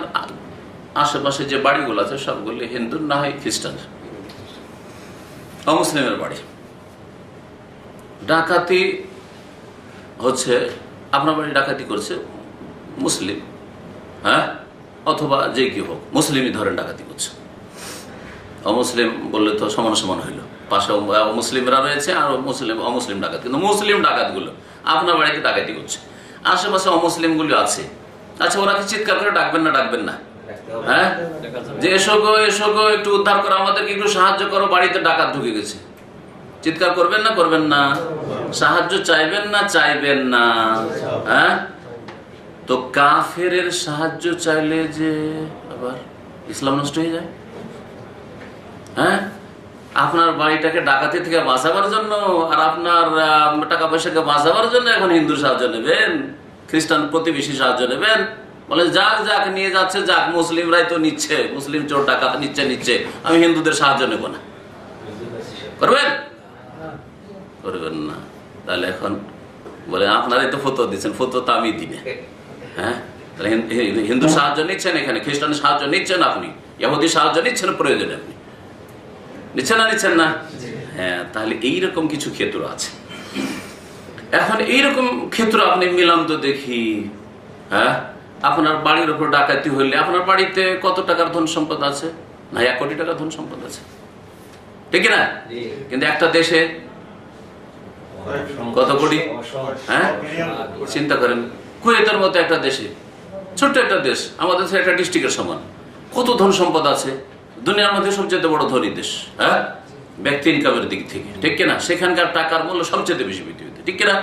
আশেপাশে যে বাড়িগুলো আছে সবগুলি হিন্দু না হয় খ্রিস্টান, অমুসলিমের বাড়ি। ডাকাতি হচ্ছে, আপনার বাড়ি ডাকাতি করছে মুসলিম, হ্যাঁ, অথবা যে কি হোক, মুসলিমই ধরেন ডাকাতি করছে। অমুসলিম বললে তো সমান সমান হইল, পাশে মুসলিমরা রয়েছে আর অমুসলিম ডাকাত, কিন্তু মুসলিম ডাকাতগুলো আপনার বাড়িতে ডাকাতি করছে, আশেপাশে অমুসলিমগুলো আছে। আচ্ছা, ওরা কি চিৎকার করে ডাকবেন না? ডাকবেন না? হ্যাঁ, যে এসো গো এসো গো, একটু উদ্ধার করো, আমাদেরকে একটু সাহায্য করো, বাড়িতে ডাকাত ঢুকে গেছে। চিৎকার করবেন না? করবেন না? সাহায্য চাইবেন না? চাইবেন না? হ্যাঁ, তো কাফেরের সাহায্য চাইলে যে আবার ইসলাম নষ্ট হয়ে যায়। হ্যাঁ, আপনার বাড়িটাকে ডাকাতি থেকে বাঁচাবার জন্য আর আপনার টাকা পয়সাকে বাঁচাবার জন্য এখন হিন্দুর সাহায্য নেবেন, খ্রিস্টান প্রতিবেশী সাহায্য নেবেন? বলে যাক যাক, নিয়ে যাচ্ছে যাক, মুসলিমরাই তো নিচ্ছে, মুসলিম চোর ডাকাত নিচ্ছে, আমি হিন্দুদের সাহায্য নেব না। করবেন? করবেন না। তাহলে এখন বলে আপনারাই তো ফতোয়া দিচ্ছেন, ফতোয়া তো আমি দিই না। হ্যাঁ, তাহলে হিন্দুর সাহায্য নিচ্ছেন, এখানে খ্রিস্টানের সাহায্য নিচ্ছেন, আপনি ইহুদির সাহায্য নিচ্ছেন, প্রয়োজনে আপনি নিচ্ছেন না? নিচ্ছেন না? হ্যাঁ, তাহলে এইরকম কিছু ক্ষেত্র আছে। এখন এইরকম ক্ষেত্র আপনি মিলাম তো দেখি। হ্যাঁ, আপনার বাড়ির উপর ডাকাতি হইলে আপনার বাড়িতে কত টাকার ধন সম্পদ আছে? না 1 কোটি টাকার ধন সম্পদ আছে, ঠিক না? কিন্তু একটা দেশে কত কোটি? হ্যাঁ, চিন্তা করেন, কুয়েতের মতো একটা দেশে, ছোট্ট একটা দেশ, আমাদের একটা ডিস্ট্রিক্টের সমান, কত ধন সম্পদ আছে, দুনিয়ার মধ্যে সবচেয়ে বড় ধনী দেশ। হ্যাঁ, ব্যক্তি ইনকামের দিক থেকে, ঠিক কিনা? সেখানকার টাকার মূল্য সবচেয়ে বেশি পৃথিবীতে, ঠিক কিনা?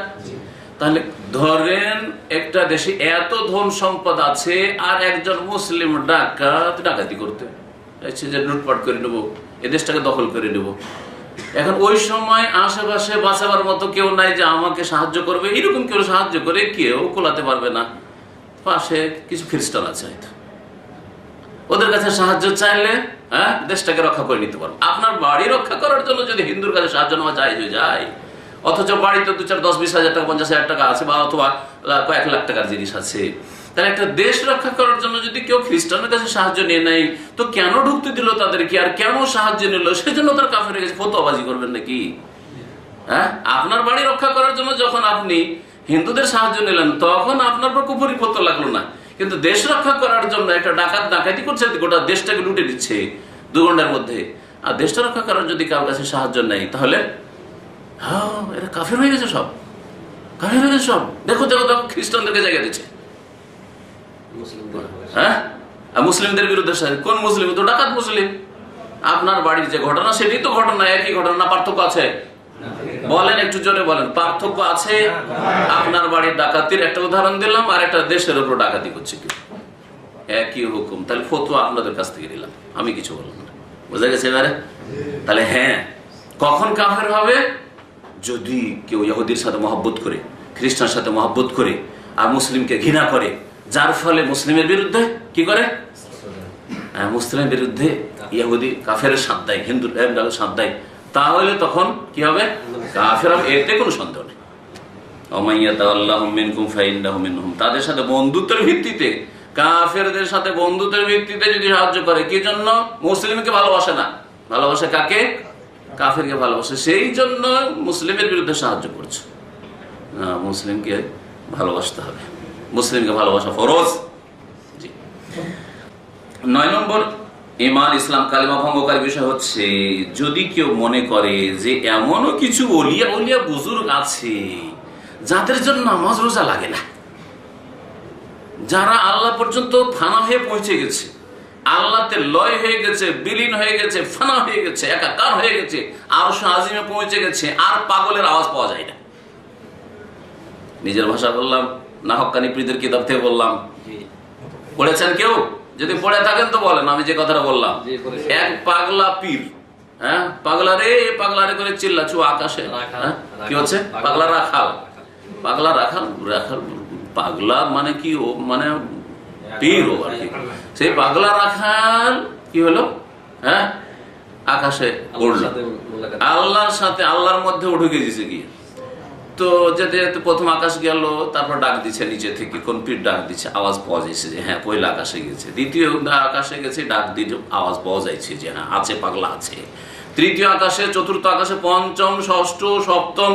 তাহলে ধরেন একটা দেশে এত ধন সম্পদ আছে, আর একজন মুসলিম ডাকাত ডাকাতি করতে চাইছে যে লুটপাট করে নেবো, এ দেশটাকে দখল করে নেব। এখন ওই সময় আশেপাশে বাঁচাবার মতো কেউ নাই যে আমাকে সাহায্য করবে, এরকম কেউ সাহায্য করে কেউ কোলাতে পারবে না। পাশে কিছু খ্রিস্টান আছে, হয়তো ওদের কাছে সাহায্য চাইলে হ্যাঁ দেশটাকে রক্ষা করে নিতে পারবো। আপনার বাড়ি রক্ষা করার জন্য যদি হিন্দুর কাছে সাহায্য নেওয়া যায়, অথচ বাড়িতে 2, 4, 10, 20 হাজার টাকা, 50 হাজার টাকা আছে, বা অথবা কয়েক লাখ টাকার জিনিস আছে, তাহলে একটা দেশ রক্ষা করার জন্য যদি কেউ খ্রিস্টানের কাছে সাহায্য নিয়ে নেয়, তো কেন ঢুকতে দিল তাদেরকে, আর কেন সাহায্য নিল, সেজন্য তার কাফের হয়ে গেছে। ফতোয়াবাজি করবেন নাকি? হ্যাঁ, আপনার বাড়ি রক্ষা করার জন্য যখন আপনি হিন্দুদের সাহায্য নিলেন, তখন আপনার পর কুফরি ফতোয়া লাগলো না। কিন্তু দেশ রক্ষা করার জন্য একটা ডাকাত ডাকাতি করছে, গোটা দেশটাকে লুটে দিচ্ছে 2 ঘন্টার মধ্যে, আর দেশটা রক্ষা করার যদি কারোর কাছে সাহায্য নেই, তাহলে হ্যাঁ, এরা কাফের হয়ে গেছে, সব কাফের হয়ে গেছে সব। দেখো দেখো দেখো, খ্রিস্টানদেরকে জায়গা দিচ্ছে। হ্যাঁ, মুসলিমদের বিরুদ্ধে কোন মুসলিম? তো ডাকাত মুসলিম। আপনার বাড়ির যে ঘটনা সেটাই তো ঘটনা, একই ঘটনা, পার্থক্য আছে? বলেন, একটু জোরে বলেন, পার্থক্য আছে? আপনার বাড়ির ডাকাতির একটা উদাহরণ দিলাম, আর একটা দেশের উপর ডাকাতি করছে কি, একই হুকুম। তাহলে ফতোয়া আপনাদের কাছ থেকে নিলাম, আমি কিছু বললাম না। বোঝা গেছে এবারে? তাহলে হ্যাঁ, কখন কাফের হবে? যদি কেউ ইহুদির সাথে মহব্বত করে, খ্রিস্টানের সাথে মহব্বত করে, আর মুসলিমকে ঘৃণা করে, যার ফলে মুসলিমের বিরুদ্ধে কি করে, মুসলিমের বিরুদ্ধে ইহুদি কাফের সাথ দেয়, হিন্দুর সাথ দেয়, তাহলে তখন কি হবে? কাফের হবে, এতে কোনো সন্দেহ নেই। তাদের সাথে বন্ধুত্বের ভিত্তিতে, কাফেরদের সাথে বন্ধুত্বের ভিত্তিতে যদি সাহায্য করে, কি জন্য? মুসলিমকে ভালোবাসে না, ভালোবাসে কাকে? কাফেরকে ভালোবাসে, সেই জন্য মুসলিমের বিরুদ্ধে সাহায্য করছে। মুসলিমকে ভালোবাসতে হবে, মুসলিমকে ভালোবাসা ফরজ। জি। 9 নম্বর ঈমান ইসলাম কালিমা ভঙ্গকারী বিষয় হচ্ছে, যদি কেউ মনে করে যে এমনও কিছু ওলিয়া ওলিয়া বুজুর্গ আছে যাদের জন্য নামাজ রোজা লাগে না, যারা আল্লাহ পর্যন্ত ফানা হয়ে পৌঁছে গেছে, আল্লাহতে লয় হয়ে গেছে, বিলীন হয়ে গেছে, ফানা হয়ে গেছে, একাকার হয়ে গেছে, আরশ আজিমে পৌঁছে গেছে, আর পাগলের আওয়াজ পাওয়া যায় না। নিজের ভাষা বললাম না হক্কানি পীরদের কিতাব থেকে বললাম? পড়েছেন কেউ? যদি পড়ে থাকেন তো বলেন। আমি যে কথাটা বললাম, এক পাগলা পীর, হ্যাঁ, পাগলা রে পাগলা রে করে চিল্লাচ্ছু আকাশে, কি হচ্ছে? পাগলা রাখাল, পাগলা রাখাল, রাখাল পাগলা মানে কি? ও মানে পীর ও আর কি। সেই পাগলা রাখাল কি হলো? হ্যাঁ, আকাশে উড়ল, আল্লাহর সাথে, আল্লাহর মধ্যে উঠে গেছে গিয়ে। তো যেতে যেতে প্রথম আকাশ গেল, তারপর ডাক দিচ্ছে নিচে থেকে, কোন পীর ডাক দিচ্ছে, আওয়াজ পাওয়া যাচ্ছে যে হ্যাঁ পয়লা আকাশে গেছে। দ্বিতীয় আকাশে গেছে, ডাক দিয়ে আওয়াজ পাওয়া যাচ্ছে যে হ্যাঁ আছে, পাগলা আছে। তৃতীয় আকাশে, চতুর্থ আকাশে, পঞ্চম, ষষ্ঠ, সপ্তম,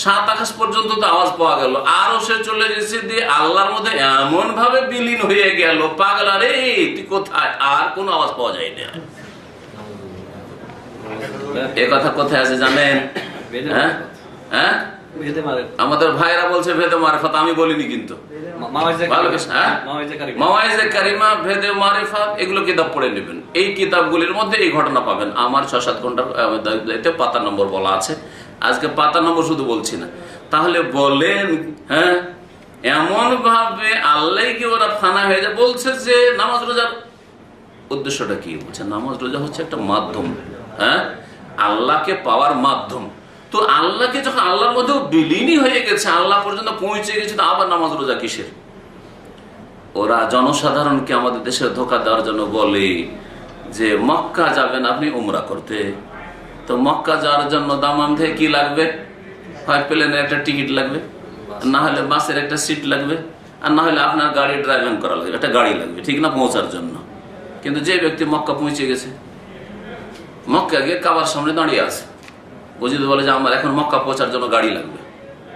7 আকাশ পর্যন্ত তো আওয়াজ পাওয়া গেল। আরো সে চলে গেছে দিয়ে আল্লাহর মধ্যে এমন ভাবে বিলীন হয়ে গেল, পাগলা রে তুই কোথায়, আর কোন আওয়াজ পাওয়া যায় না। এ কথা কোথায় আছে জানেন? হ্যাঁ হ্যাঁ, আমাদের ভাইরা বলছে ভেদে মারিফাত, আমি বলিনি কিন্তু। মাওয়াইজে কারিমা, ভেদে মারিফাত, এগুলো কিতাব পড়ে নেবেন। এই কিতাবগুলির মধ্যে এই ঘটনা পাবেন। আমার 6-7 ঘন্টার পাতা নম্বর বলা আছে, আজকে পাতা নম্বর শুধু বলছি না। তাহলে বলেন, হ্যাঁ, এমন ভাবে আল্লাহ কি ওরা ফানা হয়ে যায়। বলছে যে নামাজ রোজার উদ্দেশ্যটা কি? বলছে নামাজ রোজা হচ্ছে একটা মাধ্যম, হ্যাঁ, আল্লাহকে পাওয়ার মাধ্যম। তো আল্লাহকে যখন আল্লাহর মধ্যে বিলীনই হয়ে গেছে, আল্লাহ পর্যন্ত পৌঁছে গেছে, তো আবার নামাজ রোজা কিসের? ওরা জনসাধারণকে আমাদের দেশে ধোঁকা দেওয়ার জন্য বলে যে মক্কা যাবেন আপনি উমরা করতে, তো মক্কা যাওয়ার জন্য দামাম থেকে কি লাগবে? হয় প্লেনের একটা টিকিট লাগবে, না হলে বাসের একটা সিট লাগবে, আর না হলে আপনার গাড়ি ড্রাইভিং করা লাগবে, একটা গাড়ি লাগবে, ঠিক না, পৌঁছার জন্য। কিন্তু যে ব্যক্তি মক্কা পৌঁছে গেছে, মক্কা গিয়ে কাবার সামনে দাঁড়িয়ে আছে, ও যদি বলে যে আমার এখন মক্কা পৌঁছার জন্য গাড়ি লাগবে,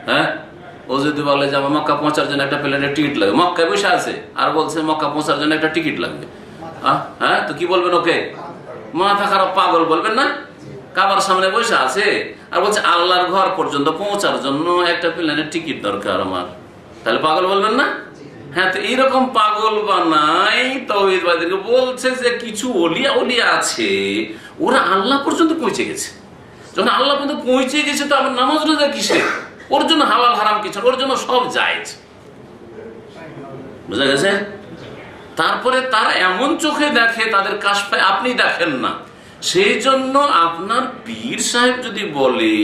হ্যাঁ, ও যদি বলে যে আমার মক্কা পৌঁছার জন্য একটা প্লেনের টিকিট লাগবে, মক্কায় বসে আছে আর বলছে মক্কা পৌঁছার জন্য একটা টিকিট লাগবে, হ্যাঁ, তো কি বলবেন? ওকে মাথা খারাপ, পাগল বলবেন না? কাবার সামনে বসে আছে আর বলছে আল্লাহর ঘর পর্যন্ত পৌঁছার জন্য একটা প্লেনের টিকিট দরকার আমার, তাহলে পাগল বলবেন না? হ্যাঁ, তো এইরকম পাগল বানাই তাওহীদবাদীদেরকে বলছে যে কিছু ওলিয়া ওলিয়া আছে, ওরা আল্লাহ পর্যন্ত পৌঁছে গেছে। যখন আল্লাহ পর্যন্ত পৌঁছে গেছে, তো আমার নামাজ রোজা কিসে? ওর জন্য হালাল হারাম কিছু, ওর জন্য সব জায়েজ। বুঝা গেছে? তারপরে তারা এমন চোখে দেখে, তাদের কাশফায় আপনি দেখেন না। সেই জন্য আপনার পীর সাহেব যদি বলে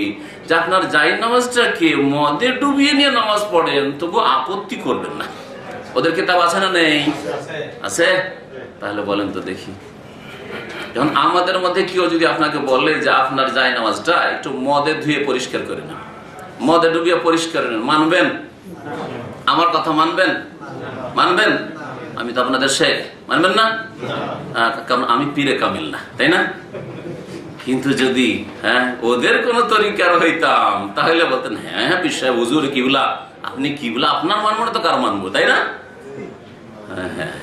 যে আপনার জায়েজ নামাজটাকে মদে ডুবিয়ে নিয়ে নামাজ পড়েন, তবু আপত্তি করবেন না। ওদের কিতাব আছে না নেই? আছে। তাহলে বলেন তো দেখি, যখন আমাদের মধ্যে কেউ যদি আপনাকে বলে যে আপনার জায়েজ নামাজটা একটু মদে ধুয়ে পরিষ্কার করে নেন, মদে ডুবিয়ে পরিষ্কার নেন, মানবেন? আমার কথা মানবেন? মানবেন? আমি তো আপনাদের শেখ, মানবেন না? কারণ আমি পীরে কামিল না, তাই না? কিন্তু যদি হ্যাঁ ওদের কোন তরিকার হইতাম, তাহলে বলতেন হ্যাঁ বিশ্বাস হুজুর কিবলা, আপনি কিবলা, আপনার মানবো না তো কার মানবো, তাই না? হ্যাঁ হ্যাঁ,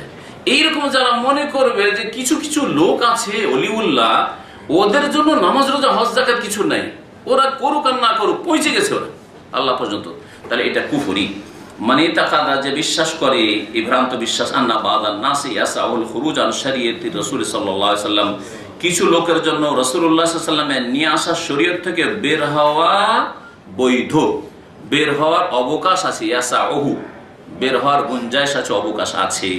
এইরকম যারা মনে করবে যে কিছু কিছু লোক আছে অলিউল্লাহ, ওদের জন্য নামাজ রোজা হজ যাকাত কিছু নাই, ওরা করুক আর না করুক পৌঁছে গেছে ওরা আল্লাহ পর্যন্ত, তাহলে এটা কুফরি। মানে তাকাদা যে বিশ্বাস করে, এই ভ্রান্ত বিশ্বাস, আন্না বাদান নাসি ইয়াসাউল খুরুজ আন শরীয়তি রাসূল সাল্লাল্লাহু আলাইহি ওয়াসাল্লাম, কিছু লোকের জন্য রাসূলুল্লাহ সাল্লাল্লাহু আলাইহি ওয়াসাল্লামের নিয়ে আসা শরীয়ত থেকে বের হওয়া বৈধ, বের হওয়ার অবকাশ আছে। ইয়াসাউহু বের হওয়ার গুঞ্জাইশ আছে, অবকাশ আছে।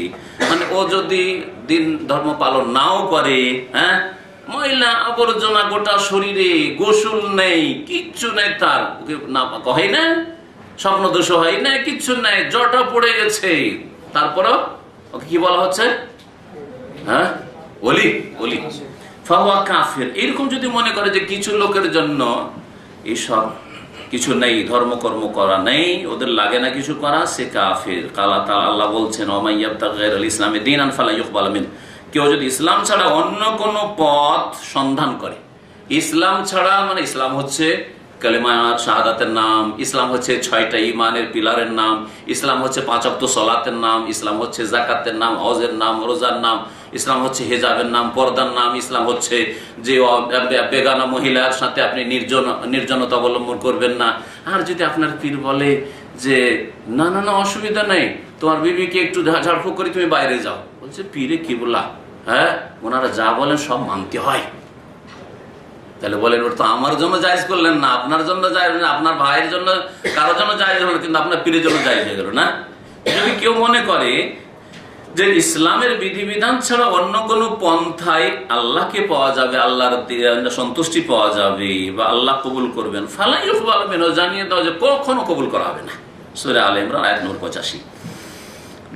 মানে ও যদি দিন ধর্ম পালন নাও করে, হ্যাঁ, ময়লা আবর্জনা গোটা শরীরে, গোসল নেই, কিচ্ছু নেই, তার না কহে না, স্বপ্ন দোষ হয় না, কিচ্ছু নেই, জটা পড়ে গেছে, তারপরও ওকে কি বলা হচ্ছে? হ্যাঁ, ওলি ওলি ফাহুয়া কাফির। এরকম যদি মনে করে যে কিছু লোকের জন্য এইসব কিছু নেই, ধর্মকর্ম করা নেই, ওদের লাগে না কিছু করা, সে কাফির। আল্লাহ বলছেন ওমাইয়াবতাগি গায়রাল ইসলামি দীনান ফালা ইউকবাল মিন। কেউ যদি ইসলাম ছাড়া অন্য কোন পথ সন্ধান করে, ইসলাম ছাড়া, মানে ইসলাম হচ্ছে কালেমা শাহাদাতের নাম, ইসলাম হচ্ছে 6টা ইমানের পিলারের নাম, ইসলাম হচ্ছে 5 ওয়াক্ত সালাতের নাম, ইসলাম হচ্ছে যাকাতের নাম, হজের নাম, রোজার নাম, ইসলাম হচ্ছে হিজাবের নাম, পর্দার নাম, ইসলাম হচ্ছে যে বেগানা মহিলার সাথে আপনি নির্জনতা অবলম্বন করবেন না। আর যদি আপনার পীর বলে যে না না না অসুবিধা নেই, তোমার বিবিকে একটু ঝাড়ফুঁক করে তুমি বাইরে যাও, বলছে পীরে কি বলা, হ্যাঁ, ওনারা যা বলেন সব মানতে হয়। তাহলে বলেন ওর তো আমার জন্য জায়েজ করলেন না, আপনার জন্য জায়েজ, আপনার ভাইয়ের জন্য, কারোর জন্য জায়েজ হলো, কিন্তু আপনার পীরের জন্য জায়েজ হয়ে গেল না। যদি কেউ মনে করে যে ইসলামের বিধিবিধান ছাড়া অন্য কোনো পন্থায় আল্লাহকে পাওয়া যাবে, আল্লাহর সন্তুষ্টি পাওয়া যাবে বা আল্লাহ কবুল করবেন, ফালা ইউকবাল মিনহু, জানিয়ে দাও যে কখনো কবুল করা হবে না। সূরা আলে ইমরান আয়াত নম্বর 85।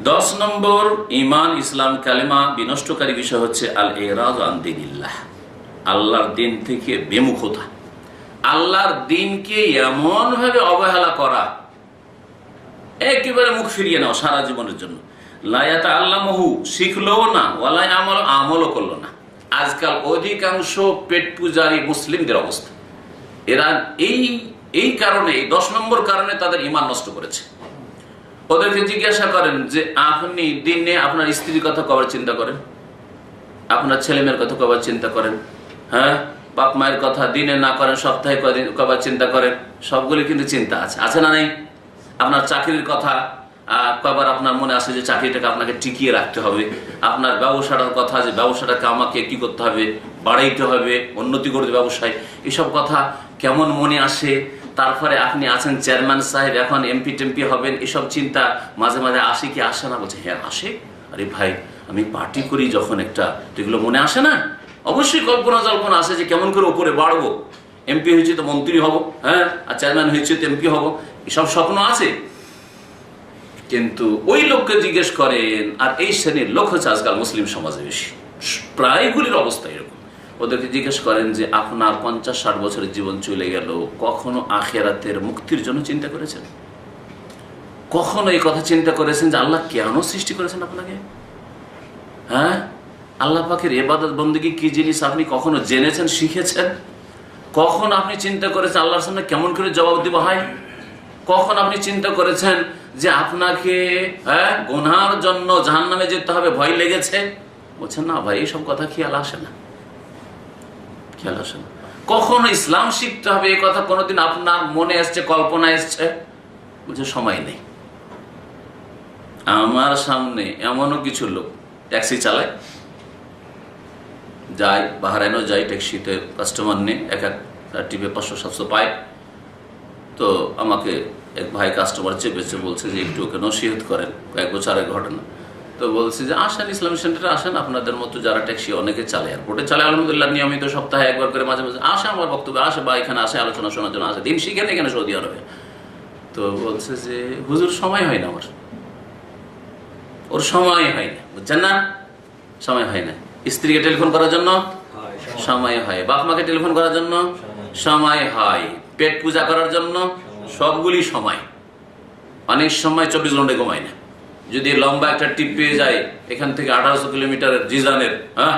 10 নম্বর ঈমান, ইসলাম, কালেমা বিনষ্টকারী বিষয় হচ্ছে আল ইরাদ আন দীনিল্লাহ, আল্লাহর দিন থেকে বিমুখতা, আল্লাহর দিনকে এমন ভাবে অবহেলা করা, একেবারে মুখ ফিরিয়ে নাও সারা জীবনের জন্য। লা ইয়াতাআল্লামুহু, শিখলো না, ওয়ালা আমলও করলো না। আজকাল অধিকাংশ পেট পূজারী মুসলিমদের অবস্থা, এরা এই কারণে, এই 10 নম্বর কারণে তাদের ঈমান নষ্ট করেছে। ওদেরকে জিজ্ঞাসা করেন যে আপনি দিনে আপনার স্ত্রীর কথা কবার চিন্তা করেন, আপনার ছেলে মেয়ের কথা কবার চিন্তা করেন, হ্যাঁ, বাপ মায়ের কথা দিনে না করেন, সপ্তাহে কবার চিন্তা করেন, সবগুলি কিন্তু চিন্তা আছে না নেই? আপনার চাকরির কথা কবার আপনার মনে আসে যে চাকরিটাকে আপনাকে টিকিয়ে রাখতে হবে, আপনার ব্যবসাটার কথা যে ব্যবসাটাকে আমাকে কি করতে হবে, বাড়াইতে হবে, উন্নতি করতে ব্যবসায়, এসব কথা কেমন মনে আসে? তারপরে আপনি আছেন চেয়ারম্যান সাহেব, এখন এমপি টেমপি হবেন, এসব চিন্তা মাঝে মাঝে আসে কি আসে না? বলছে হ্যাঁ আসে। আরে ভাই, আমি পার্টি করি যখন একটা, এগুলো মনে আসে না? অবশ্যই কল্পনা জল্পনা আসে যে কেমন করে উপরে বাড়বো, এমপি হয়েছে তো মন্ত্রী হব, হ্যাঁ, আর চেয়ারম্যান হয়েছে তো এমপি হব, এসব স্বপ্ন আছে। কিন্তু ওই লোককে জিজ্ঞেস করেন, আর এই শ্রেণীর লোক হচ্ছে আজকাল মুসলিম সমাজে বেশি, প্রায়গুলির অবস্থা এরকম। ওদেরকে জিজ্ঞেস করেন যে আপনার 50-60 বছরের জীবন চলে গেল, কখনো আখিরাতের মুক্তির জন্য চিন্তা করেছেন? কখনো এই কথা চিন্তা করেছেন যে আল্লাহ কেন সৃষ্টি করেছেন আপনাকে? হ্যাঁ, আল্লাহ পাকের ইবাদত বন্দেগী কি জিনিস আপনি কখনো জেনেছেন, শিখেছেন? কখন আপনি চিন্তা করেছেন আল্লাহর সামনে কেমন করে জবাব দেওয়া হয়? কখন আপনি চিন্তা করেছেন যে আপনাকে, হ্যাঁ, গুনার জন্য জাহান্নামে যেতে হবে, ভয় লেগেছে? বলছেন না ভাই, এইসব কথা খেয়াল আসে না, খেয়াল আসে না। কখনো ইসলাম শিখতে হবে এই কথা কোনোদিন আপনার মনে এসছে, কল্পনা এসছে? বলছে সময় নেই। আমার সামনে এমনও কিছু লোক ট্যাক্সি চালায়, যায় বাহরাইনও যায়, ট্যাক্সিতে কাস্টমার নিয়ে এক টিপে 500-700 পায়। তো আমাকে এক ভাই কাস্টমার চেপেছে, বলছে যে একটু ওকে নসিহত করেন, কয়েক বছরের ঘটনা। তো বলছে যে আসেন ইসলামী সেন্টারে আসেন, আপনাদের মতো যারা ট্যাক্সি অনেকে চালে, এয়ারপোর্টে চালে আলহামদুলিল্লাহ, নিয়মিত সপ্তাহে একবার করে মাঝে মাঝে আসে, আমার বক্তব্য আসে বা এখানে আসে আলোচনা শোনার জন্য আসে, দিন শিখেন এখানে সৌদি আরবে। তো বলছে যে হুজুর সময় হয় না আমার, ওর সময় হয় না, বুঝছেন না, সময় হয় না। স্ত্রীকে টেলিফোন করার জন্য সময় হয়, বাপ মাকে টেলিফোন করার জন্য সময় হয়, পেট পূজা করার জন্য, সবগুলি সময়। অনেক সময় 24 ঘন্টা ঘুমায় না। যদি লম্বা একটা টিপ পেয়ে যায়, এখান থেকে 1800 কিলোমিটারের জিজানের, হ্যাঁ,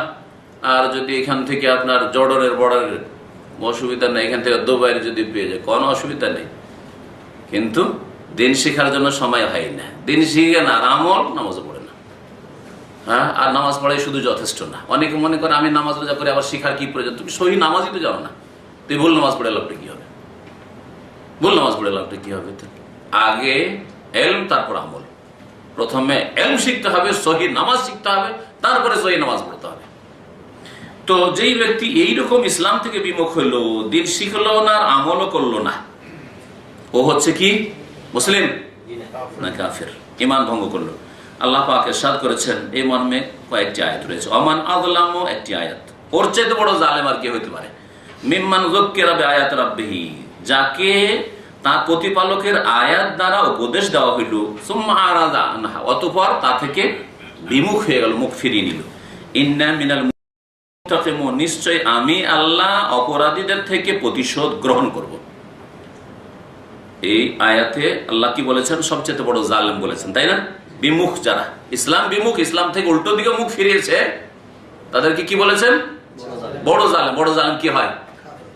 আর যদি এখান থেকে আপনার জর্ডনের বর্ডারের, অসুবিধা নেই, এখান থেকে দুবাইয়ের যদি পেয়ে যায়, কোনো অসুবিধা নেই। কিন্তু দিন শেখার জন্য সময় হয় না, দিন শিখে না, আমল নামাজও পড়ে না, হ্যাঁ, আর নামাজ পড়াই শুধু যথেষ্ট না। অনেকে মনে করে আমি নামাজ রোজা করে আবার শিখার কি প্রয়োজন? তুমি সহি নামাজই তো জানো না, তুই ভুল নামাজ পড়ে লাভটা কি হবে? ভুল নামাজ পড়ে লাভটা কি হবে? আগে এলম, তারপর আমল। প্রথমে এলম শিখতে হবে, সহি নামাজ শিখতে হবে, তারপরে সহি নামাজ পড়তে হবে। তো যেই ব্যক্তি এইরকম ইসলাম থেকে বিমুখ হইল, দিন শিখলো না, আমলও করলো না, ও হচ্ছে কি মুসলিম না কাফের? ঈমান ভঙ্গ করলো। আল্লাহ পাক ইরশাদ করেছেন এই মর্মে কয়েকটি আয়াত রয়েছে। ওমান আযলামু একটি আয়াত, ওর চাইতে বড় জালেম আর কে হতে পারে? মিম্মান যুক্কিরা বিআয়াতি রাব্বিহি, যাকে তার প্রতিপালকের আয়াত দ্বারা উপদেশ দেওয়া হইল, সুম্মা আরাদা আনহা, অতঃপর তা থেকে বিমুখ হয়ে গেল, মুখ ফিরিয়ে নিল। ইন্না মিনাল মুত্তাকিমুন, নিশ্চয় আমি আল্লাহ অপরাধীদের থেকে প্রতিশোধ গ্রহণ করব। এই আয়াতে আল্লাহ কি বলেছেন? সবচেয়ে বড় জালেম বলেছেন, তাই না? বিমুখ যারা, ইসলাম বিমুখ, ইসলাম থেকে উল্টো দিকে মুখ ফিরিয়েছে, তাদেরকে কি বলেছেন? বড় জালেম। বড় জালেম কি হয়?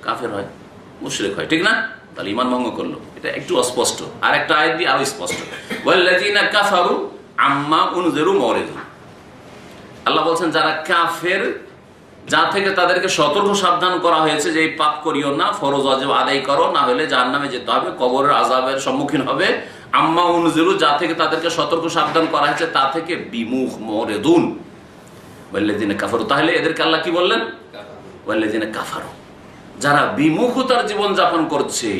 কাফের হয়, মুশরিক হয়, ঠিক না? তাহলে ঈমান ভঙ্গ করলো, এটা একটু অস্পষ্ট। আর একটা আয়াত দিয়ে আরো স্পষ্ট, ওয়াল্লাযীনা কাফারু আম্মা উনযিরু মুরিদুন। আল্লাহ বলছেন যারা কাফের, যা থেকে তাদেরকে সতর্ক সাবধান করা হয়েছে যে এই পাপ করিও না, ফরজ ওয়াজিব আদায় করো, না হলে জাহান্নামে যেতে হবে, কবরের আযাবের সম্মুখীন হবে। আম্মা উনযিরু, যা থেকে তাদেরকে সতর্ক সাবধান করা হয়েছে তা থেকে বিমুখ, মুরিদুন। ওয়াল্লাযীনা কাফারু, তাহলে এদেরকে আল্লাহ কি বললেন? ওয়াল্লাযীনা কাফারু, যারা বিমুখতার জীবন যাপন করছে।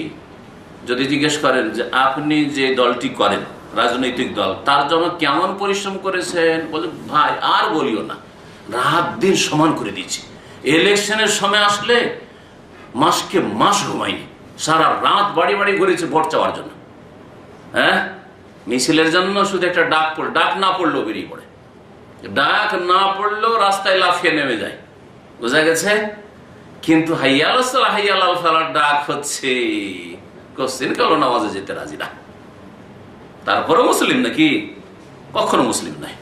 যদি জিজ্ঞেস করেন যে আপনি যে দলটি করেন, রাজনৈতিক দল, তার জন্য কেমন পরিশ্রম করেছেন, বলে ভাই আর বলিও না, রাত দিন সমান করে দিচ্ছি। ইলেকশনের সময় আসলে মাসকে মাস ঘুমাইনি, সারা রাত বাড়ি বাড়ি ঘুরেছে ভোট চাওয়ার জন্য। হ্যাঁ, মিছিলের জন্য শুধু একটা ডাক না পড়লেও বেরিয়ে পড়ে, ডাক না পড়লেও রাস্তায় লাফিয়ে নেমে যায়, বোঝা গেছে? কিন্তু হাইয়া আলাস সালাহ, হাইয়া আলাল ফালাহ ডাক হচ্ছে, কোশ্চেন কালো নামাজে যেতে রাজি না, তারপরে মুসলিম নাকি? কখনো মুসলিম নাই।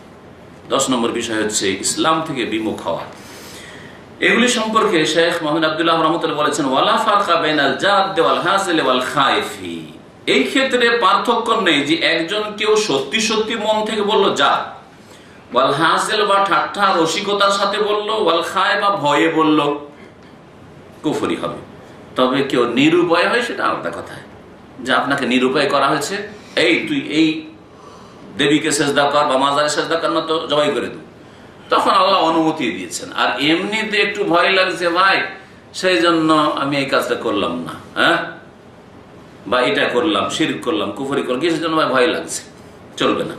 10 নম্বর বিষয় হচ্ছে ইসলাম থেকে বিমুখ হওয়া। এগুলি সম্পর্কে শেখ মুহাম্মদ আব্দুল্লাহ রাহমাতুল্লাহ বলেছেন, ওয়ালা ফারকা বাইনাল জাদ ওয়াল হাসিল ওয়াল খাইফি, এই ক্ষেত্রে পার্থক্য নেই যে একজন কেউ সত্যি সত্যি মন থেকে বলল যা, ওয়াল হাসিল বা ঠাট্টা রসিকতার সাথে বলল, ওয়াল খায় বা ভয়ে বলল, কুফরি হবে। তবে কেউ নিরুপায় হয়, সেটা আলাদা কথা, যে আপনাকে নিরুপায় করা হয়েছে, এই তুই এই দেবীকে সেজদা কর বা মাজারে সেজদা কর না, তো জবাই করে দেব, তখন আল্লাহ অনুমতি দিয়েছেন। আর এমনিতে একটু ভয় লাগছে ভাই, সেই জন্য আমি এই কাজটা করলাম না, হ্যাঁ, বা এটা করলাম, শিরক করলাম, কুফরি করলাম, কিসের জন্য ভাই ভয় লাগছে, চলবে না।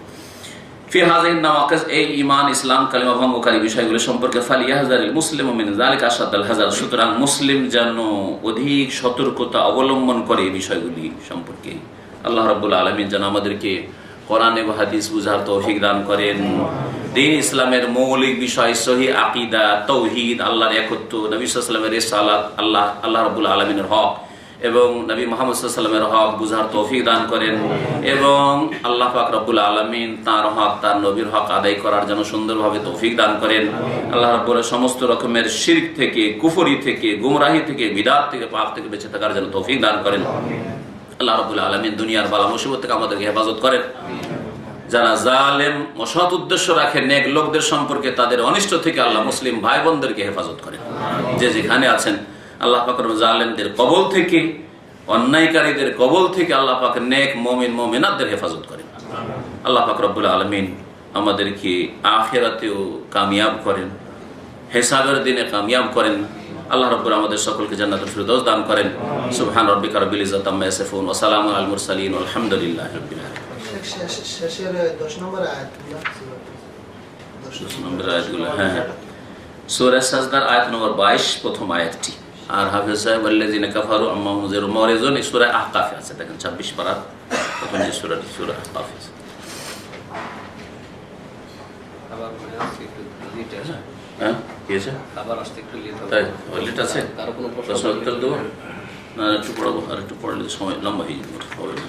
ফি হাযিহিন নাওয়াকিস, এই ঈমান, ইসলাম, কালিমা ভঙ্গকারী বিষয়গুলো সম্পর্কে ফালিয়াহযারিল মুসলিমু মিন যালিকা আশাদ্দাল হাযার, সুতরাং মুসলিম যেন অধিক সতর্কতা অবলম্বন করে এই বিষয়গুলি সম্পর্কে। আল্লাহ রাব্বুল আলামিন যেন আমাদেরকে কোরআন এবং হাদিস বুঝার তৌফিক দান করেন। দ্বীন ইসলামের মৌলিক বিষয় সহিহ আকীদা, তাওহীদ, আল্লাহর একত্ব, নবী সাল্লাল্লাহু আলাইহি ওয়াসাল্লামের রিসালাত, আল্লাহ রাব্বুল আলামিনের হক এবং নবী মুহাম্মদ সাল্লাল্লাহু আলাইহি ওয়াসাল্লামের হক বুঝার তৌফিক দান করেন, এবং আল্লাহ পাক রব্বুল আলামিন তার হক, তার নবীর হক আদায় করার জন্য সুন্দরভাবে তৌফিক দান করেন। আল্লাহ রাব্বুল সমস্ত রকমের শিরক থেকে, কুফরি থেকে, গুমরাহি থেকে, বিদআত থেকে, পাপ থেকে বেঁচে থাকার জন্য তৌফিক দান করেন। আল্লাহ রাব্বুল আলামিন দুনিয়ার বালা মুসিবত থেকে আমাদেরকে হেফাজত করেন। যারা জালেম, অসৎ উদ্দেশ্য রাখে নেক লোকদের সম্পর্কে, তাদের অনিষ্ট থেকে আল্লাহ মুসলিম ভাই বোনদেরকে হেফাজত করেন। যে যেখানে আছেন আল্লাহ পাক জালেমদের কবল থেকে, অন্যায়কারীদের কবল থেকে আল্লাহ পাক নেক মুমিন মুমিনাতদের হেফাজত করেন। আল্লাহ পাক রব্বুল আলামিন আমাদেরকে আখিরাতেও কামিয়াব করেন, হিসাবের দিনে কামিয়াব করেন। আল্লাহ রাব্বুল আমাদের সকলকে জান্নাতুল ফিরদাউস দান করেন। সুবহান রাব্বিকা রাব্বিল ইজ্জাতি আম্মা ইয়াসিফুন ওয়া সালামুন আলাল মুরসালিন ওয়ালহামদুলিল্লাহি রাব্বিল আলামিন। শেষের 10 নম্বর আয়াতগুলো, 10 নম্বর আয়াতগুলো, হ্যাঁ, সূরা সাজদার আয়াত নম্বর 22 প্রথম আয়াতটি। আর হাফেজ সাহেব আল্লাযিনা কাফারু আম্মা উনযিরু মুরিদুন, এই সূরা আহকাফে আছে, দেখেন 26 পারার প্রথম যে সূরাটি, সূরা আহকাফ আছে। আবার মনে আছে একটু লিট আছে, হ্যাঁ, কি আছে? আবার আসতে একটু লিট হবে, তাই লিট আছে, তার কোনো প্রশ্ন উত্তর দেবো না? একটু পড়াবো, আর একটু পড়লে সময় লম্বা হয়ে যাবে, হবে না।